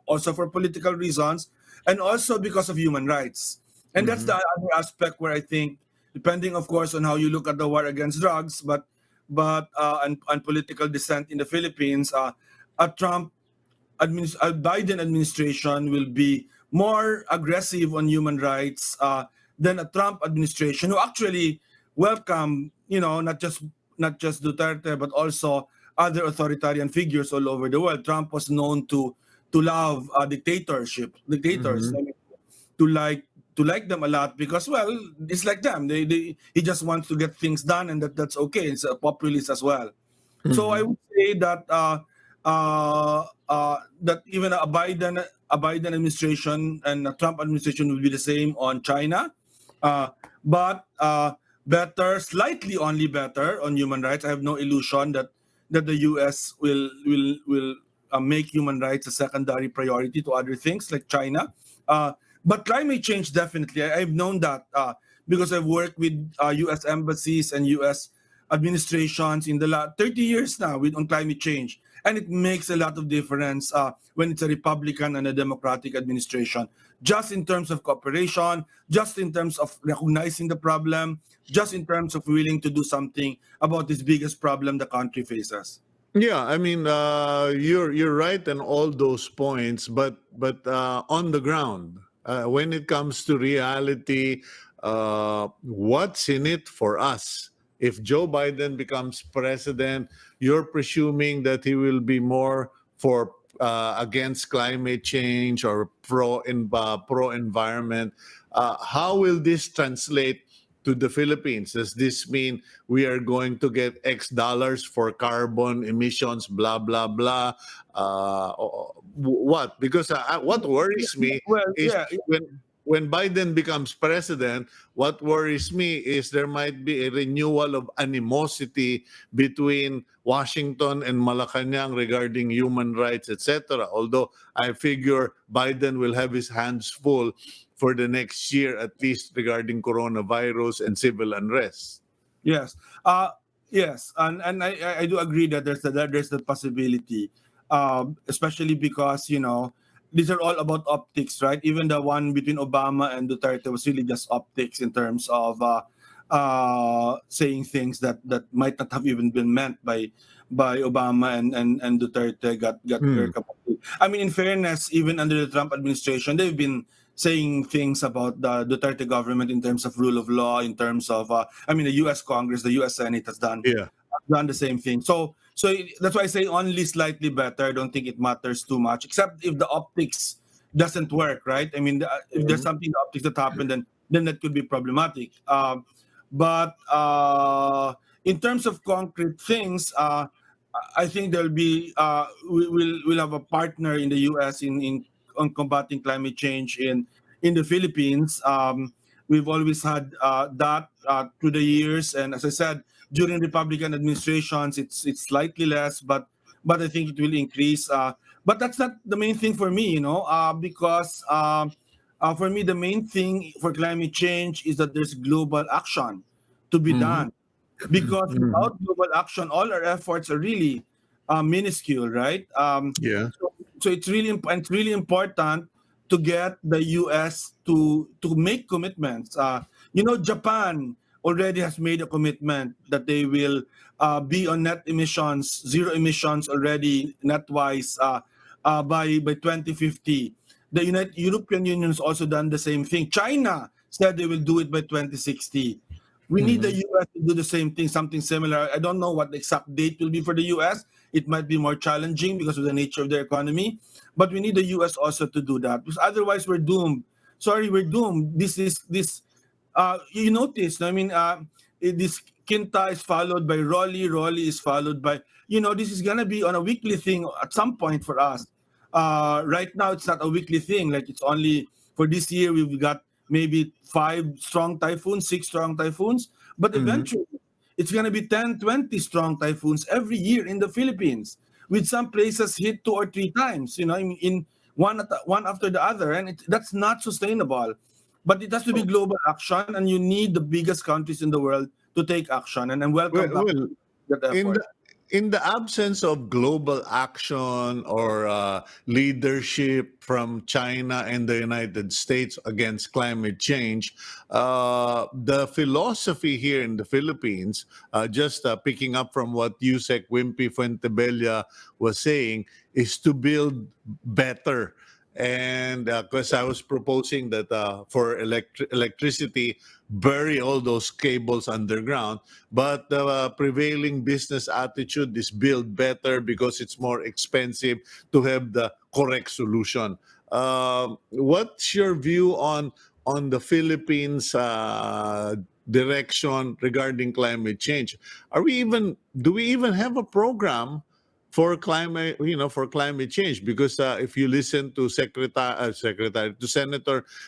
also for political reasons, and also because of human rights. And that's the other aspect where I think, depending, of course, on how you look at the war against drugs, but and political dissent in the Philippines, a Biden administration will be more aggressive on human rights than a Trump administration, who actually welcome, not just Duterte, but also other authoritarian figures all over the world. Trump was known to love dictators, to like them a lot because, well, it's like them. He just wants to get things done, and that's okay. It's a populist as well. So I would say that that even a Biden administration and a Trump administration will be the same on China, but better, slightly only better on human rights. I have no illusion that the U.S. will make human rights a secondary priority to other things like China. But climate change, definitely. I've known that because I've worked with U.S. embassies and U.S. administrations in the last 30 years now on climate change. And it makes a lot of difference when it's a Republican and a Democratic administration, just in terms of cooperation, just in terms of recognizing the problem, just in terms of willing to do something about this biggest problem the country faces. Yeah, I mean, you're right in all those points, but on the ground, when it comes to reality, what's in it for us? If Joe Biden becomes president, you're presuming that he will be more for against climate change or pro environment. How will this translate to the Philippines? Does this mean we are going to get X dollars for carbon emissions, blah, blah, blah? What? Because what worries me Well, is yeah, when Biden becomes president, what worries me is there might be a renewal of animosity between Washington and Malacanang regarding human rights, etc. Although I figure Biden will have his hands full for the next year, at least regarding coronavirus and civil unrest. yes, yes, and I do agree that there's the possibility, especially because these are all about optics, right? Even the one between Obama and Duterte was really just optics in terms of saying things that might not have even been meant by Obama and Duterte got Hmm. their cup of tea. I mean, in fairness, even under the Trump administration, they've been saying things about the Duterte government in terms of rule of law, in terms of I mean, the U.S. Congress, the U.S. Senate has Yeah. done the same thing. So that's why I say only slightly better. I don't think it matters too much, except if the optics doesn't work, right? I mean, if there's something in the optics that happened, then that could be problematic. But in terms of concrete things, I think there'll be we'll have a partner in the U.S. in on combating climate change in the Philippines. We've always had that through the years, and as I said, during Republican administrations, it's slightly less, but I think it will increase. But that's not the main thing for me, because for me the main thing for climate change is that there's global action to be Mhm. done. Because Mhm. without global action, all our efforts are really minuscule, right? Yeah. So it's really important to get the U.S. to make commitments. Japan already has made a commitment that they will be on net emissions, zero emissions already net wise by 2050. The European Union has also done the same thing. China said they will do it by 2060. We need the Mhm. U.S. to do the same thing, something similar. I don't know what the exact date will be for the U.S. It might be more challenging because of the nature of their economy, but we need the U.S. also to do that, because otherwise we're doomed. Sorry, we're doomed. This. You notice, I mean, this Quinta is followed by Rolly. Rolly is followed by, this is gonna be on a weekly thing at some point for us. Right now, it's not a weekly thing. Like, it's only for this year. We've got maybe 5 strong typhoons, 6 strong typhoons, but Mhm. eventually it's going to be 10, 20 strong typhoons every year in the Philippines, with some places hit 2 or 3 times, in one after the other. And that's not sustainable. But it has to be global action, and you need the biggest countries in the world to take action. And Well, welcome back well, to that in effort. the absence of global action or leadership from China and the United States against climate change, the philosophy here in the Philippines, just picking up from what Usec Wimpy Fuentebella was saying, is to build better. And because I was proposing that for electricity, bury all those cables underground, but the prevailing business attitude is build better because it's more expensive to have the correct solution. What's your view on the Philippines direction regarding climate change? Do we even have a program for climate change? Because if you listen to Senator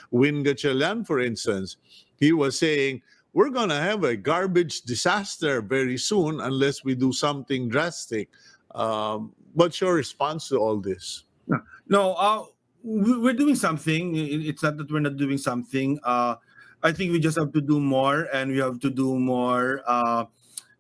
Win Gatchalian, for instance, he was saying we're going to have a garbage disaster very soon unless we do something drastic. What's your response to all this? No, we're doing something. It's not that we're not doing something. I think we just have to do more, and we have to do more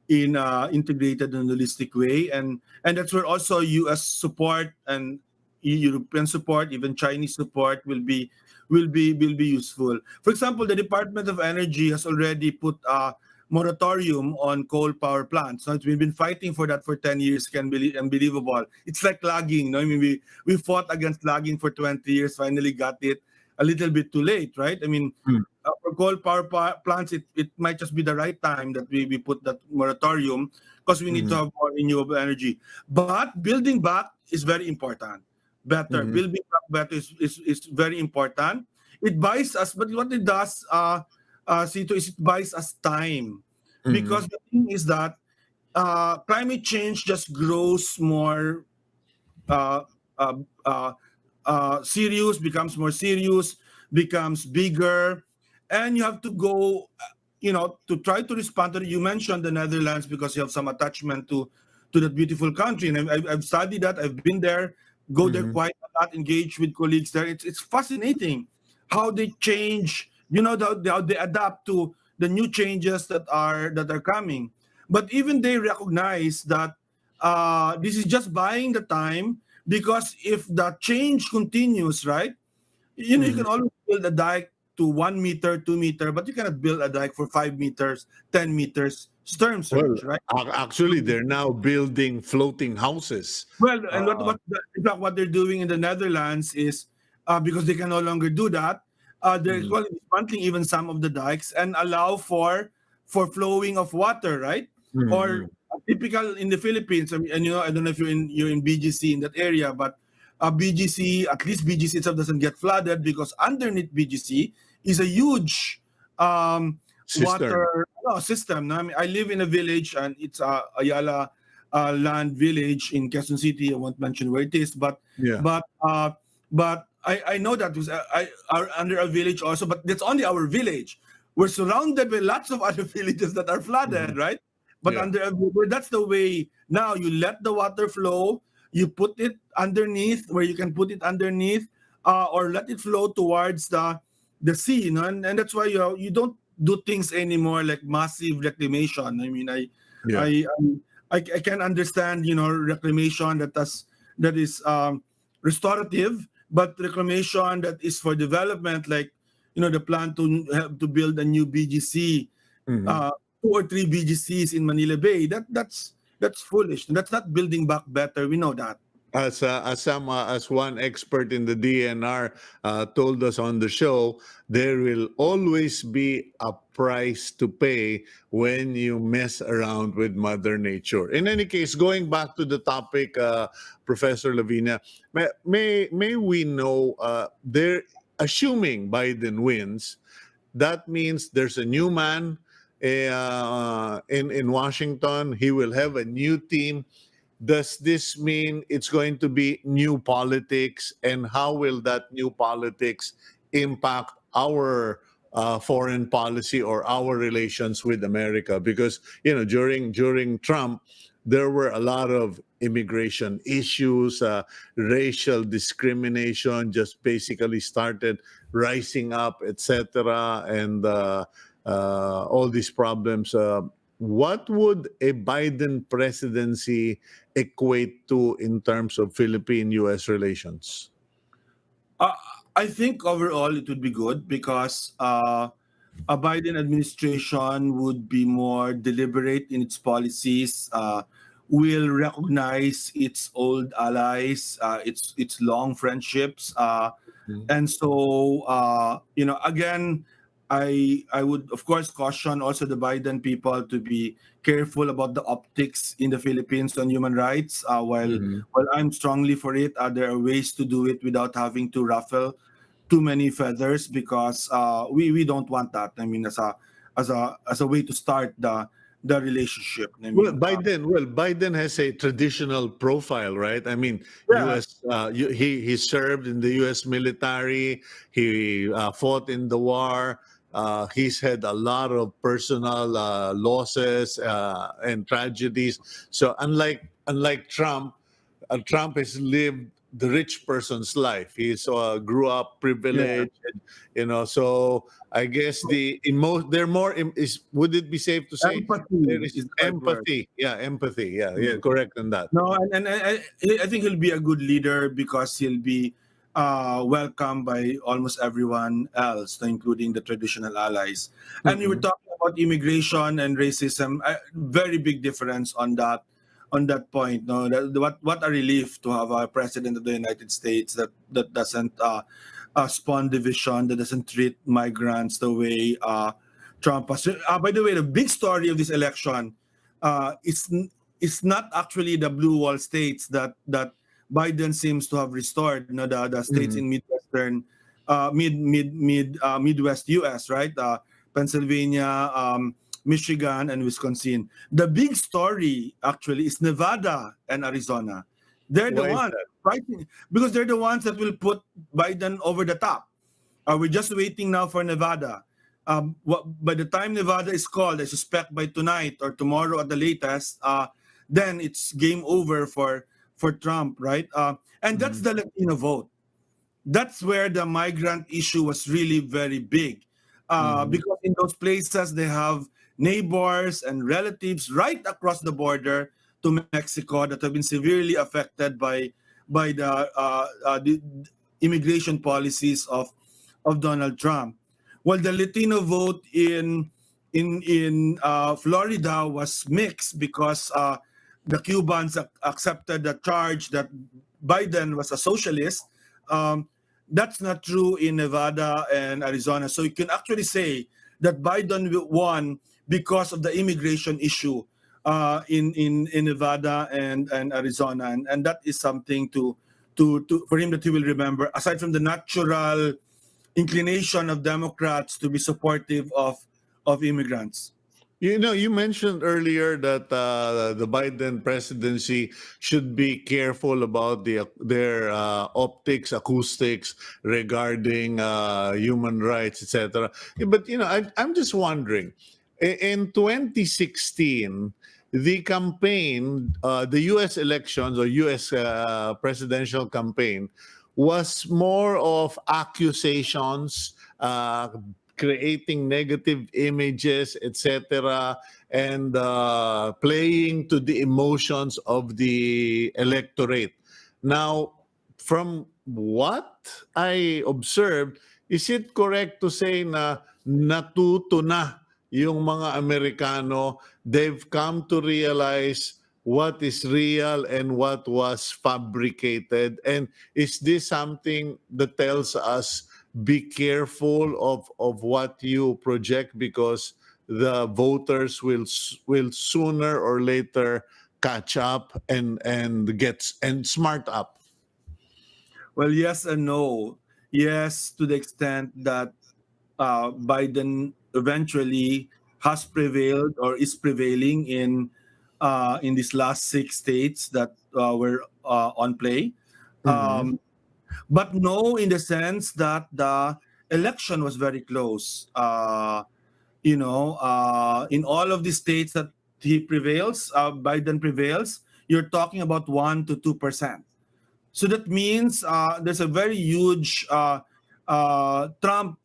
in integrated and holistic way, and that's where also U.S. support and European support, even Chinese support will be useful. For example, the Department of Energy has already put a moratorium on coal power plants. So we've been fighting for that for 10 years. Can be unbelievable. It's like logging. No? I mean, we fought against logging for 20 years. Finally got it a little bit too late, right? I mean, for coal power plants, it might just be the right time that we put that moratorium because we need to have more renewable energy. But building back is very important. Better building back better is very important. It buys us, but what it does, Cito, is it buys us time, because the thing is that climate change just grows more uh, uh, uh, serious, becomes more serious, becomes bigger, and you have to go, to try to respond to it. You mentioned the Netherlands because you have some attachment to that beautiful country, and I've studied that. I've been there, go there quite a lot, engage with colleagues there. It's fascinating how they change. How they adapt to the new changes that are coming. But even they recognize that this is just buying the time, because if the change continues, right, you can always build a dike to 1 meter, 2 meter, but you cannot build a dike for 5 meters, 10 meters, storm Well, surge, right? actually, they're now building floating houses. Well, and Uh, in fact, what they're doing in the Netherlands is, because they can no longer do that, they're dismantling even some of the dikes and allow for flowing of water, right? Or mhm. typical in the Philippines, and I don't know if you're in BGC in that area, but BGC, at least BGC itself doesn't get flooded, because underneath BGC is a huge Cistern. water system. No? I mean, I live in a village, and it's Ayala land village in Quezon City. I won't mention where it is, but Yeah. but uh, but I know that was I are under a village also, but that's only our village. We're surrounded by lots of other villages that are flooded, Mhm. right? But Yeah. that's the way now. You let the water flow. You put it underneath where you can put it underneath, or let it flow towards the sea. And that's why you don't do things anymore like massive reclamation. I mean, Yeah. I I can understand, reclamation that is restorative, but reclamation that is for development, like, the plan to have to build a new BGC, Mhm. uh, 2 or 3 BGCs in Manila Bay. That's foolish. That's not building back better. We know that. As one expert in the DNR told us on the show, there will always be a price to pay when you mess around with Mother Nature. In any case, going back to the topic, Professor Lavinia, may we know, they're assuming Biden wins. That means there's a new man in Washington. He will have a new team. Does this mean it's going to be new politics, and how will that new politics impact our foreign policy or our relations with America? Because during Trump, there were a lot of immigration issues, racial discrimination just basically started rising up, etc., and all these problems. What would a Biden presidency equate to in terms of Philippine-U.S. relations? Uh, I think overall it would be good, because a Biden administration would be more deliberate in its policies, will recognize its old allies, its long friendships, Mhm. and so again, I would of course caution also the Biden people to be careful about the optics in the Philippines on human rights. Mhm. While I'm strongly for it, there are ways to do it without having to ruffle too many feathers, because we don't want that. I mean, as a way to start the relationship. I Well, mean, Biden has a traditional profile, right? I mean, yeah, U.S. He served in the U.S. military. He fought in the war. He's had a lot of personal losses and tragedies. So unlike Trump, Trump has lived the rich person's life. He's grew up privileged, so I guess they're more is would it be safe to say there Empathy is is the right word. empathy? Yeah, empathy. Yeah, correct on that. No, and I think he'll be a good leader because he'll be welcomed by almost everyone else, including the traditional allies. And we were talking about immigration and racism. Very big difference on that point. No, what a relief to have a president of the United States that doesn't spawn division, that doesn't treat migrants the way Trump has. By the way, the big story of this election is it's not actually the blue wall states that Biden seems to have restored. The states in midwestern, Midwest U.S. Right, Pennsylvania, Michigan, and Wisconsin. The big story actually is Nevada and Arizona. They're the Why is ones that? fighting because they're the ones that will put Biden over the top. We're just waiting now for Nevada. By the time Nevada is called, I suspect by tonight or tomorrow at the latest, then it's game over for Trump, right? And that's the Latino vote. That's where the migrant issue was really very big, because in those places they have neighbors and relatives right across the border to Mexico that have been severely affected by the immigration policies of Donald Trump. Well, the Latino vote in Florida was mixed because the Cubans accepted the charge that Biden was a socialist. That's not true in Nevada and Arizona. So you can actually say that Biden won because of the immigration issue in Nevada and Arizona, and that is something to for him that he will remember. Aside from the natural inclination of Democrats to be supportive of immigrants. You mentioned earlier that the Biden presidency should be careful about their optics, acoustics regarding human rights, etc. But I'm just wondering, in 2016, the campaign, the U.S. elections or U.S. Presidential campaign, was more of accusations. Creating negative images, etc., and playing to the emotions of the electorate. Now, from what I observed, is it correct to say na natuto na yung mga Amerikano? They've come to realize what is real and what was fabricated? And is this something that tells us be careful of what you project because the voters will sooner or later catch up and smart up? Well, yes and no. Yes, to the extent that Biden eventually has prevailed or is prevailing in these last 6 states that were on play. But no, in the sense that the election was very close. In all of the states that he prevails, Biden prevails, you're talking about 1 to 2%. So that means there's a very huge Trump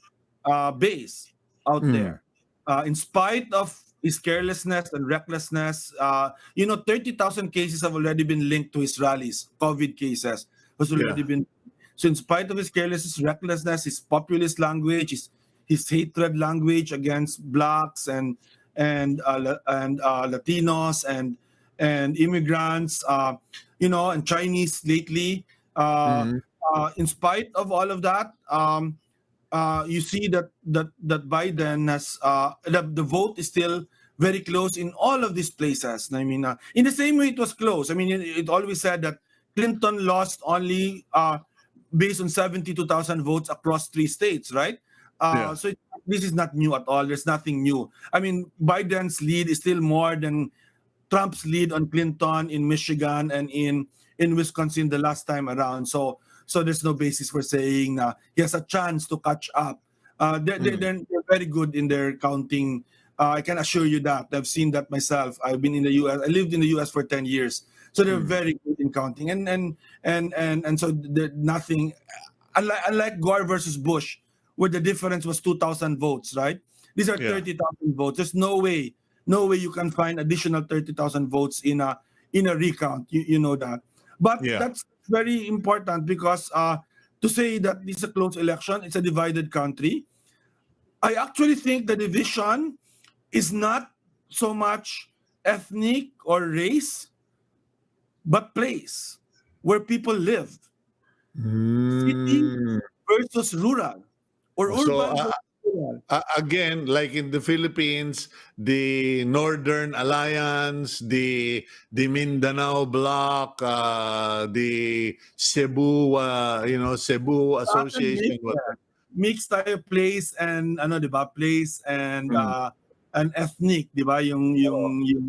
base out there. In spite of his carelessness and recklessness, 30,000 cases have already been linked to his rallies, COVID cases has already been. So in spite of his carelessness, recklessness, his populist language, his hatred language against blacks and Latinos and immigrants, and Chinese lately. In spite of all of that, you see that Biden has the vote is still very close in all of these places. I mean, in the same way it was close. I mean, it always said that Clinton lost only based on 72,000 votes across 3 states, right? So this is not new at all. There's nothing new. I mean, Biden's lead is still more than Trump's lead on Clinton in Michigan and in Wisconsin the last time around. So there's no basis for saying he has a chance to catch up. They're very good in their counting. I can assure you that. I've seen that myself. I've been in the U.S. I lived in the U.S. for 10 years. So they're very good in counting, and so nothing. Unlike Gore versus Bush, where the difference was 2,000 votes, right? These are 30,000 votes. There's no way you can find additional 30,000 votes in a recount. You know that, but that's very important because to say that this is a close election, it's a divided country. I actually think the division is not so much ethnic or race, but place where people live. City versus rural, or So urban versus rural. again, like in the Philippines, the Northern Alliance, the Mindanao Bloc, the Cebu, Cebu Association. Mix tayo place and ano, 'di ba? Place and ethnic, 'di ba? Yung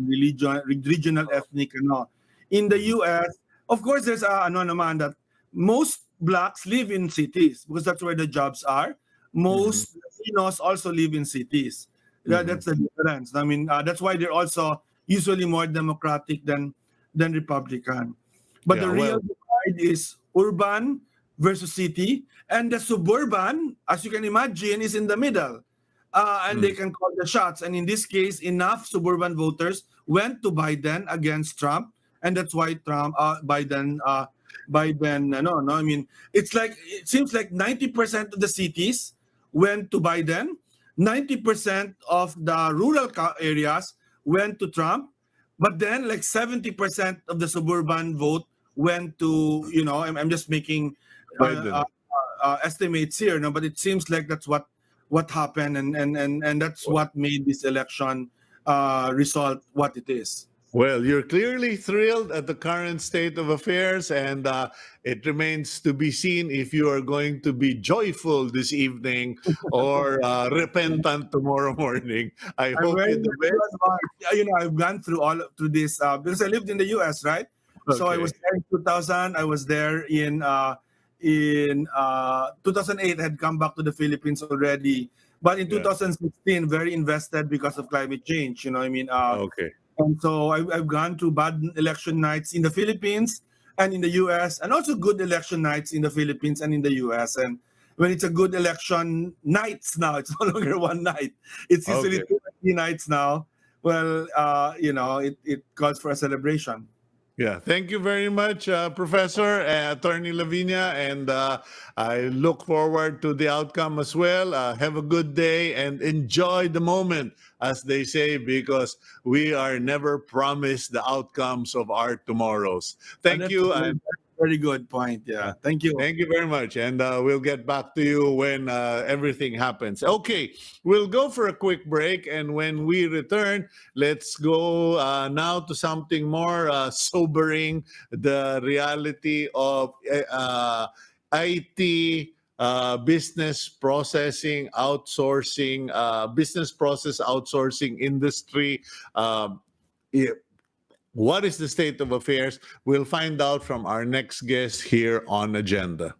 regional ethnic ano. In the US, of course there's ano naman that most blacks live in cities because that's where the jobs are. Most Latinos also live in cities. That's the difference. I mean, that's why they're also usually more democratic than Republican. But the real divide is urban versus city, and the suburban, as you can imagine, is in the middle, and they can call the shots. And in this case, enough suburban voters went to Biden against Trump, and that's why Biden. No. I mean, it seems like 90% of the cities went to Biden, 90% of the rural areas went to Trump, but then like 70% of the suburban vote went to, I'm just making estimates here, no, but it seems like that's what happened, and that's what made this election result what it is. Well, you're clearly thrilled at the current state of affairs, and it remains to be seen if you are going to be joyful this evening or repentant tomorrow morning. I hope you the best. I've gone through through this because I lived in the U.S., right? Okay. So I was there in 2000. I was there in 2008. I had come back to the Philippines already, but in 2016, very invested because of climate change. Okay. And so I've gone through bad election nights in the Philippines and in the U.S., and also good election nights in the Philippines and in the U.S. And when it's a good election nights now, it's no longer one night. It's usually 2 or 3 nights now. Well, it calls for a celebration. Yeah, thank you very much, Professor Attorney Lavinia, and I look forward to the outcome as well. Have a good day and enjoy the moment, as they say, because we are never promised the outcomes of our tomorrows. Thank you. And very good point. Yeah. Thank you. Thank you very much. And we'll get back to you when everything happens. Okay, we'll go for a quick break. And when we return, let's go now to something more sobering, the reality of IT business processing, outsourcing, business process outsourcing industry. What is the state of affairs? We'll find out from our next guest here on Agenda.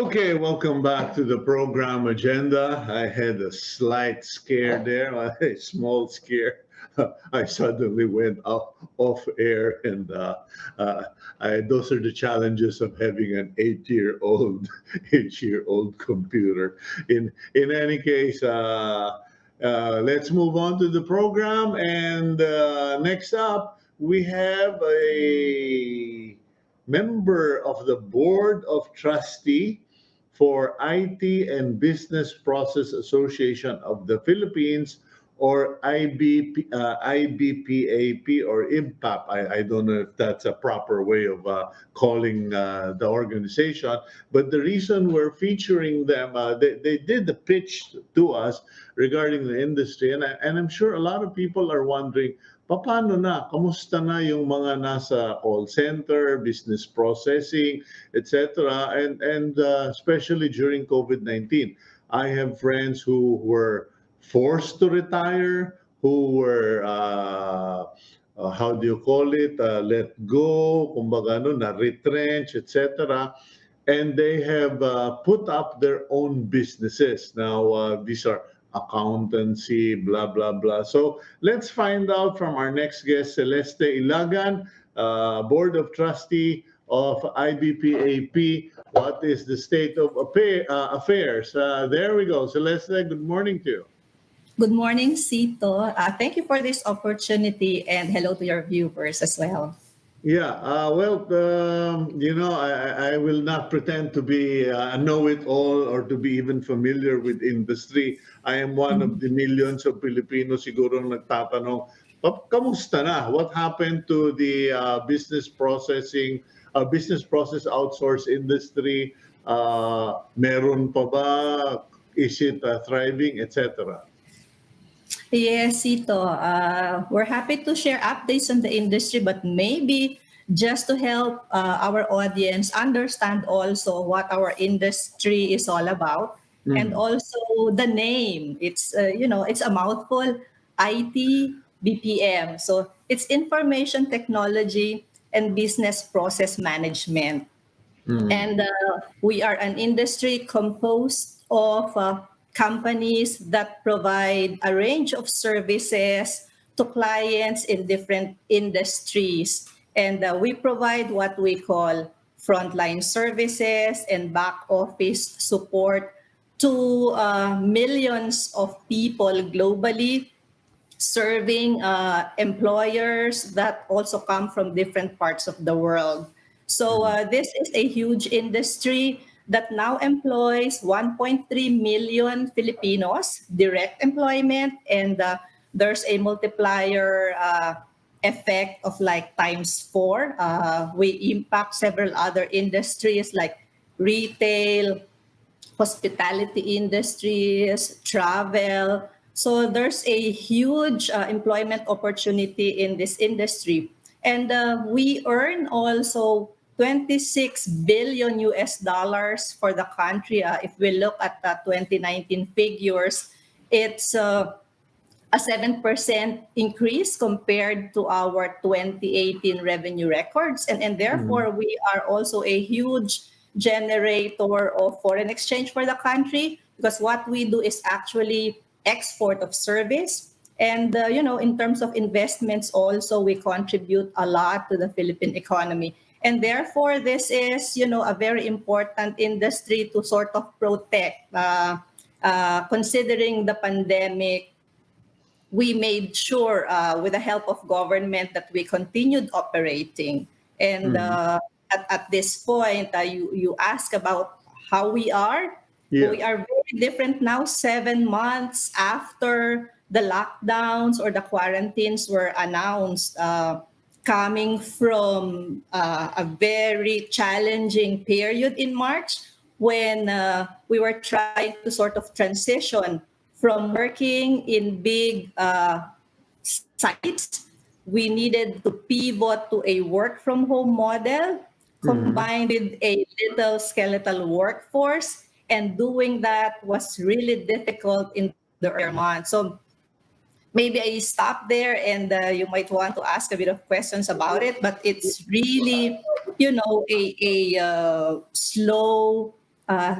Okay, welcome back to the program agenda. I had a slight scare there, a small scare. I suddenly went off air, and those are the challenges of having an 8-year-old 8-year-old computer. In any case, let's move on to the program. And next up, we have a member of the Board of Trustee for IT and Business Process Association of the Philippines, or IBPAP or IMPAP. I don't know if that's a proper way of calling the organization, but the reason we're featuring them, they did the pitch to us regarding the industry, and I'm sure a lot of people are wondering, paano na? Kamusta na yung mga nasa call center, business processing, etc. And especially during COVID-19, I have friends who were forced to retire, who were how do you call it? Let go, kumbaga no, na retrench, etc. And they have put up their own businesses. Now, these are accountancy, blah, blah, blah. So let's find out from our next guest, Celeste Ilagan, Board of Trustee of IBPAP, what is the state of affairs. There we go. Celeste, good morning to you. Good morning, Cito. Thank you for this opportunity, and hello to your viewers as well. Yeah, well, I will not pretend to be a know-it-all or to be even familiar with industry. I am one of the millions of Filipinos siguro nagtatanong, kamusta na? What happened to the business process outsource industry? Meron pa ba? Is it thriving, etc.? Yes, Cito. We're happy to share updates on the industry, but maybe just to help our audience understand also what our industry is all about, and also the name. It's it's a mouthful, IT BPM. So it's Information Technology and Business Process Management. And we are an industry composed of companies that provide a range of services to clients in different industries. And we provide what we call frontline services and back office support to millions of people globally, serving employers that also come from different parts of the world. So this is a huge industry that now employs 1.3 million Filipinos, direct employment, and there's a multiplier effect of like times 4. We impact several other industries like retail, hospitality industries, travel. So there's a huge employment opportunity in this industry. And we earn also 26 billion US dollars for the country. If we look at the 2019 figures, it's a 7% increase compared to our 2018 revenue records. And therefore, we are also a huge generator of foreign exchange for the country, because what we do is actually export of service. And, in terms of investments also, we contribute a lot to the Philippine economy. And therefore, this is, a very important industry to sort of protect, considering the pandemic we made sure, with the help of government, that we continued operating. And at this point, you ask about how we are. Yeah. We are very different now, 7 months after the lockdowns or the quarantines were announced, coming from a very challenging period in March when we were trying to sort of transition from working in big sites. We needed to pivot to a work from home model combined with a little skeletal workforce. And doing that was really difficult in the earlier months. So maybe I stop there, and you might want to ask a bit of questions about it, but it's really, a slow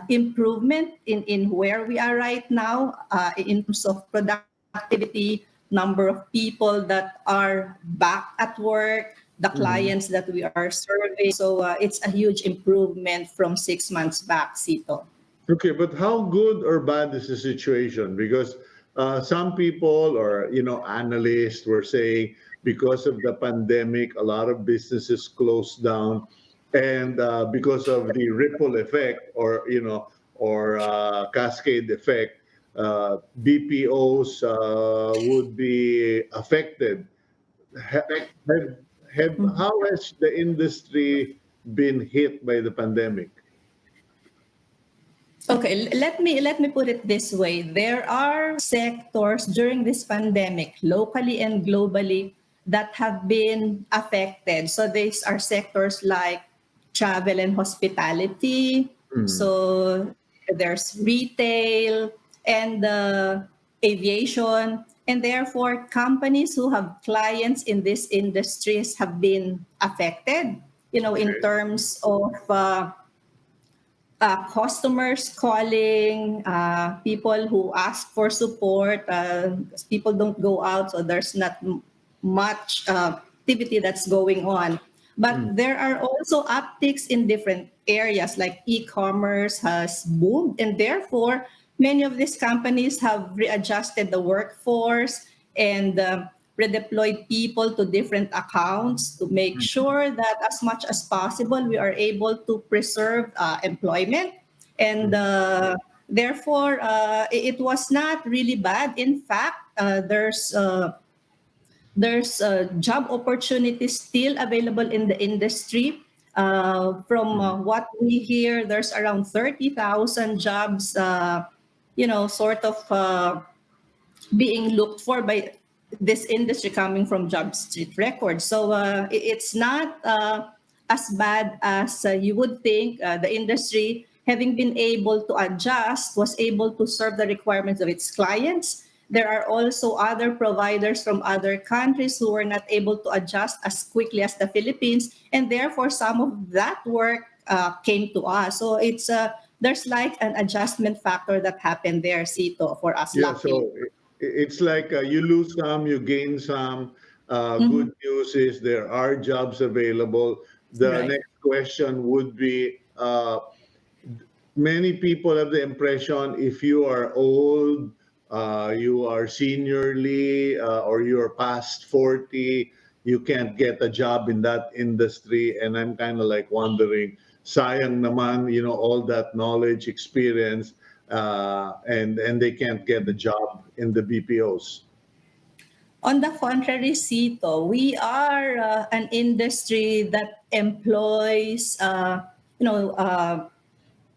improvement in where we are right now, in terms of productivity, number of people that are back at work, the clients that we are serving. So it's a huge improvement from 6 months back, Cito. Okay, but how good or bad is the situation? Because some people or analysts were saying because of the pandemic, a lot of businesses closed down, and because of the ripple effect or cascade effect, BPOs would be affected. Ha- how has the industry been hit by the pandemic? Okay, let me put it this way. There are sectors during this pandemic, locally and globally, that have been affected. So these are sectors like travel and hospitality. So there's retail and aviation, and therefore companies who have clients in these industries have been affected. In Okay. terms of customers calling, people who ask for support. People don't go out, so there's not much activity that's going on. But there are also upticks in different areas, like e-commerce has boomed, and therefore many of these companies have readjusted the workforce and redeployed people to different accounts to make sure that as much as possible we are able to preserve employment. And therefore, it was not really bad. In fact, there's job opportunities still available in the industry. From what we hear, there's around 30,000 jobs, sort of being looked for by this industry coming from Job Street Records. So it's not as bad as you would think. The industry, having been able to adjust, was able to serve the requirements of its clients. There are also other providers from other countries who were not able to adjust as quickly as the Philippines, and therefore some of that work came to us. So there's like an adjustment factor that happened there, Cito, for us. Yeah, Luckily. so it's like you lose some, you gain some. Mhm. Good news is there are jobs available. The Right. next question would be many people have the impression if you are old, you are seniorly, or you're past 40, you can't get a job in that industry. And I'm kind of like wondering, sayang naman, all that knowledge, experience, and they can't get a job in the BPOs. On the contrary, Cito, we are an industry that employs,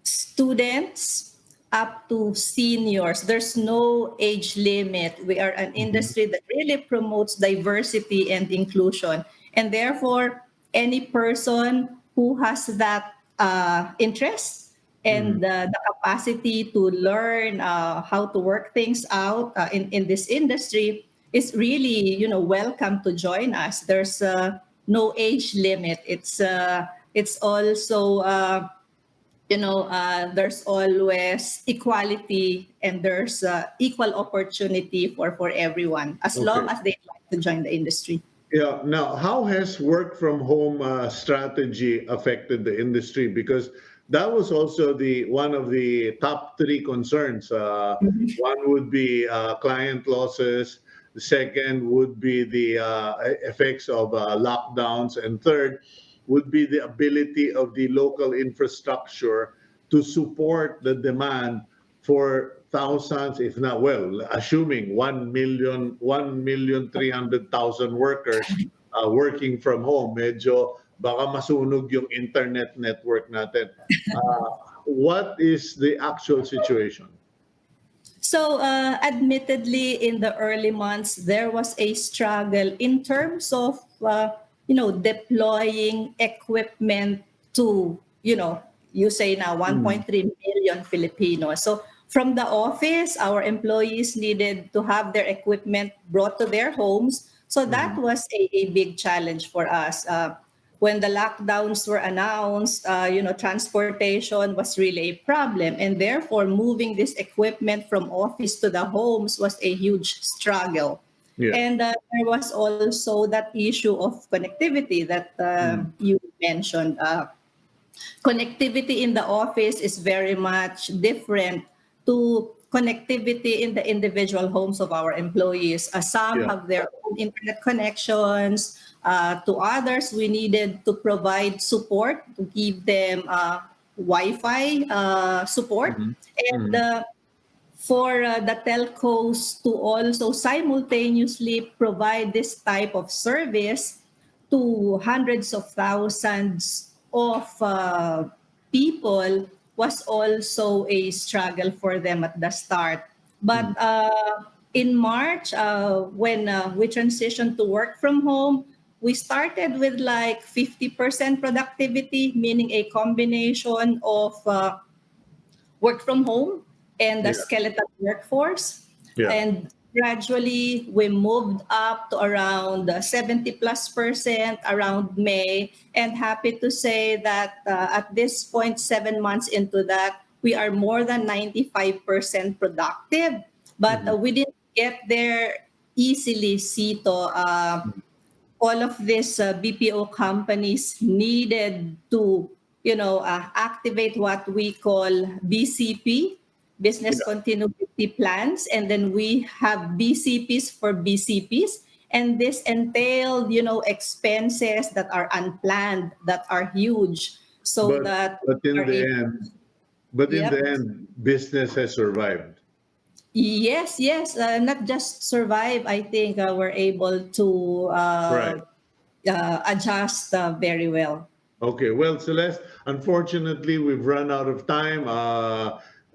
students up to seniors. There's no age limit. We are an industry that really promotes diversity and inclusion. And therefore, any person who has that interest and the capacity to learn how to work things out in this industry is really, welcome to join us. There's no age limit. It's also there's always equality, and there's equal opportunity for everyone as long Okay. as they like to join the industry. Yeah. Now, how has work from home strategy affected the industry? Because that was also the one of the top three concerns. One would be client losses. The second would be the effects of lockdowns. And third would be the ability of the local infrastructure to support the demand for thousands, if not, well, assuming 1,300,000 workers working from home, medyo baka masunog yung internet network natin. What is the actual situation? So, admittedly, in the early months, there was a struggle in terms of, deploying equipment to, you say now 1.3 million Filipinos. So, from the office, our employees needed to have their equipment brought to their homes. So, that was a big challenge for us. When the lockdowns were announced, transportation was really a problem. And therefore, moving this equipment from office to the homes was a huge struggle. Yeah. And there was also that issue of connectivity that you mentioned. Connectivity in the office is very much different to connectivity in the individual homes of our employees. Some Yeah. have their own internet connections. To others, we needed to provide support to give them Wi-Fi support. And for the telcos to also simultaneously provide this type of service to hundreds of thousands of people was also a struggle for them at the start. But in March, when we transitioned to work from home, we started with like 50% productivity, meaning a combination of work from home and the Yeah. skeletal workforce. Yeah. And gradually, we moved up to around 70+% around May. And happy to say that at this point, 7 months into that, we are more than 95% productive. But we didn't get there easily, Cito. All of these BPO companies needed to, activate what we call BCP, business Yeah. continuity plans, and then we have BCPs for BCPs, and this entailed, expenses that are unplanned, that are huge, so But that but we in are the able. end, but in Yep. the end, business has survived. Yes, yes. Not just survive. I think we're able to Right. adjust very well. Okay. Well, Celeste, unfortunately, we've run out of time.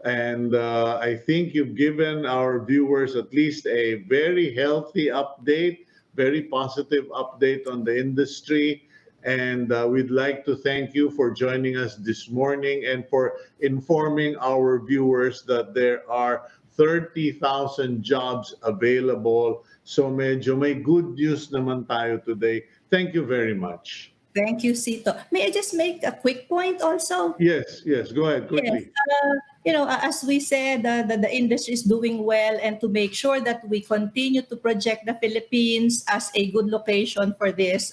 And I think you've given our viewers at least a very healthy update, very positive update on the industry. And we'd like to thank you for joining us this morning and for informing our viewers that there are 30,000 jobs available. So medyo may good news naman tayo today. Thank you very much. Thank you, Cito. May I just make a quick point also? Yes, yes. Go ahead Yes. quickly. As we said, the industry is doing well, and to make sure that we continue to project the Philippines as a good location for this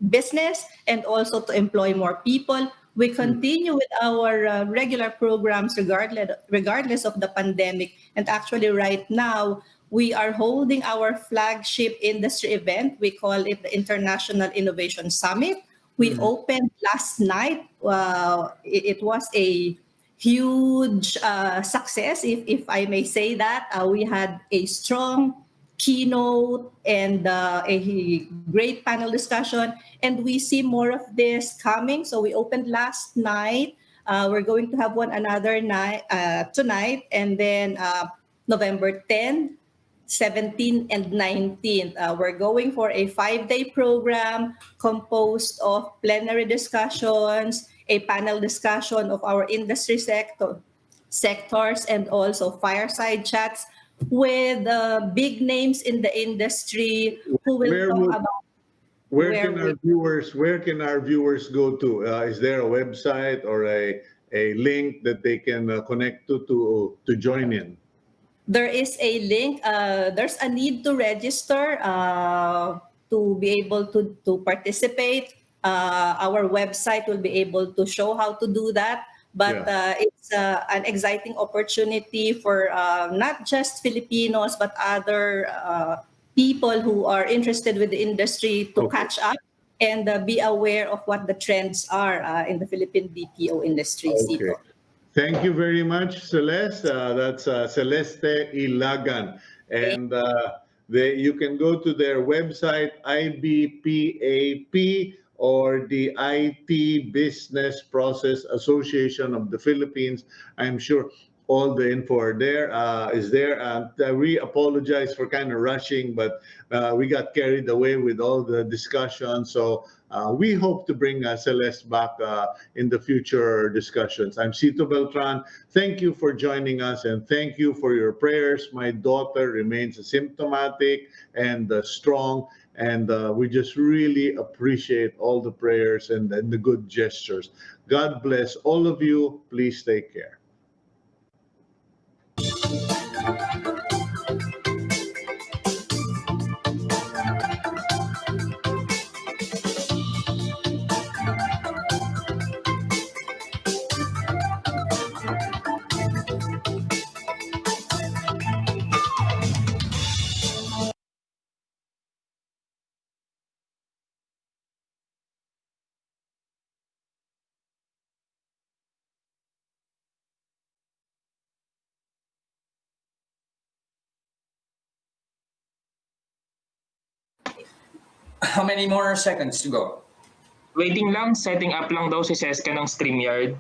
business and also to employ more people, we continue with our regular programs regardless of the pandemic. And actually, right now, we are holding our flagship industry event. We call it the International Innovation Summit. We opened last night. It was a huge success, if I may say that. We had a strong keynote and a great panel discussion, and we see more of this coming. So we opened last night. We're going to have one another night tonight, and then November 10, 17, and 19th. We're going for a 5-day program composed of plenary discussions, a panel discussion of our industry sectors, and also fireside chats with big names in the industry who will Where talk would about where where can we. our viewers go to? Is there a website or a link that they can connect to join in? There is a link. There's a need to register to be able to participate. Our website will be able to show how to do that. But it's an exciting opportunity for not just Filipinos, but other people who are interested with the industry to Okay. catch up and be aware of what the trends are in the Philippine BPO industry, Okay. Cito. Thank you very much, Celeste. That's Celeste Ilagan. And you can go to their website, IBPAP, or the IT Business Process Association of the Philippines. I'm sure all the info are there. Is there. We apologize for kind of rushing, but we got carried away with all the discussion. So we hope to bring Celeste back in the future discussions. I'm Cito Beltran. Thank you for joining us, and thank you for your prayers. My daughter remains asymptomatic and strong, and we just really appreciate all the prayers and the good gestures. God bless all of you. Please take care. How many more seconds to go? Waiting lang, setting up lang daw si Seska ng StreamYard.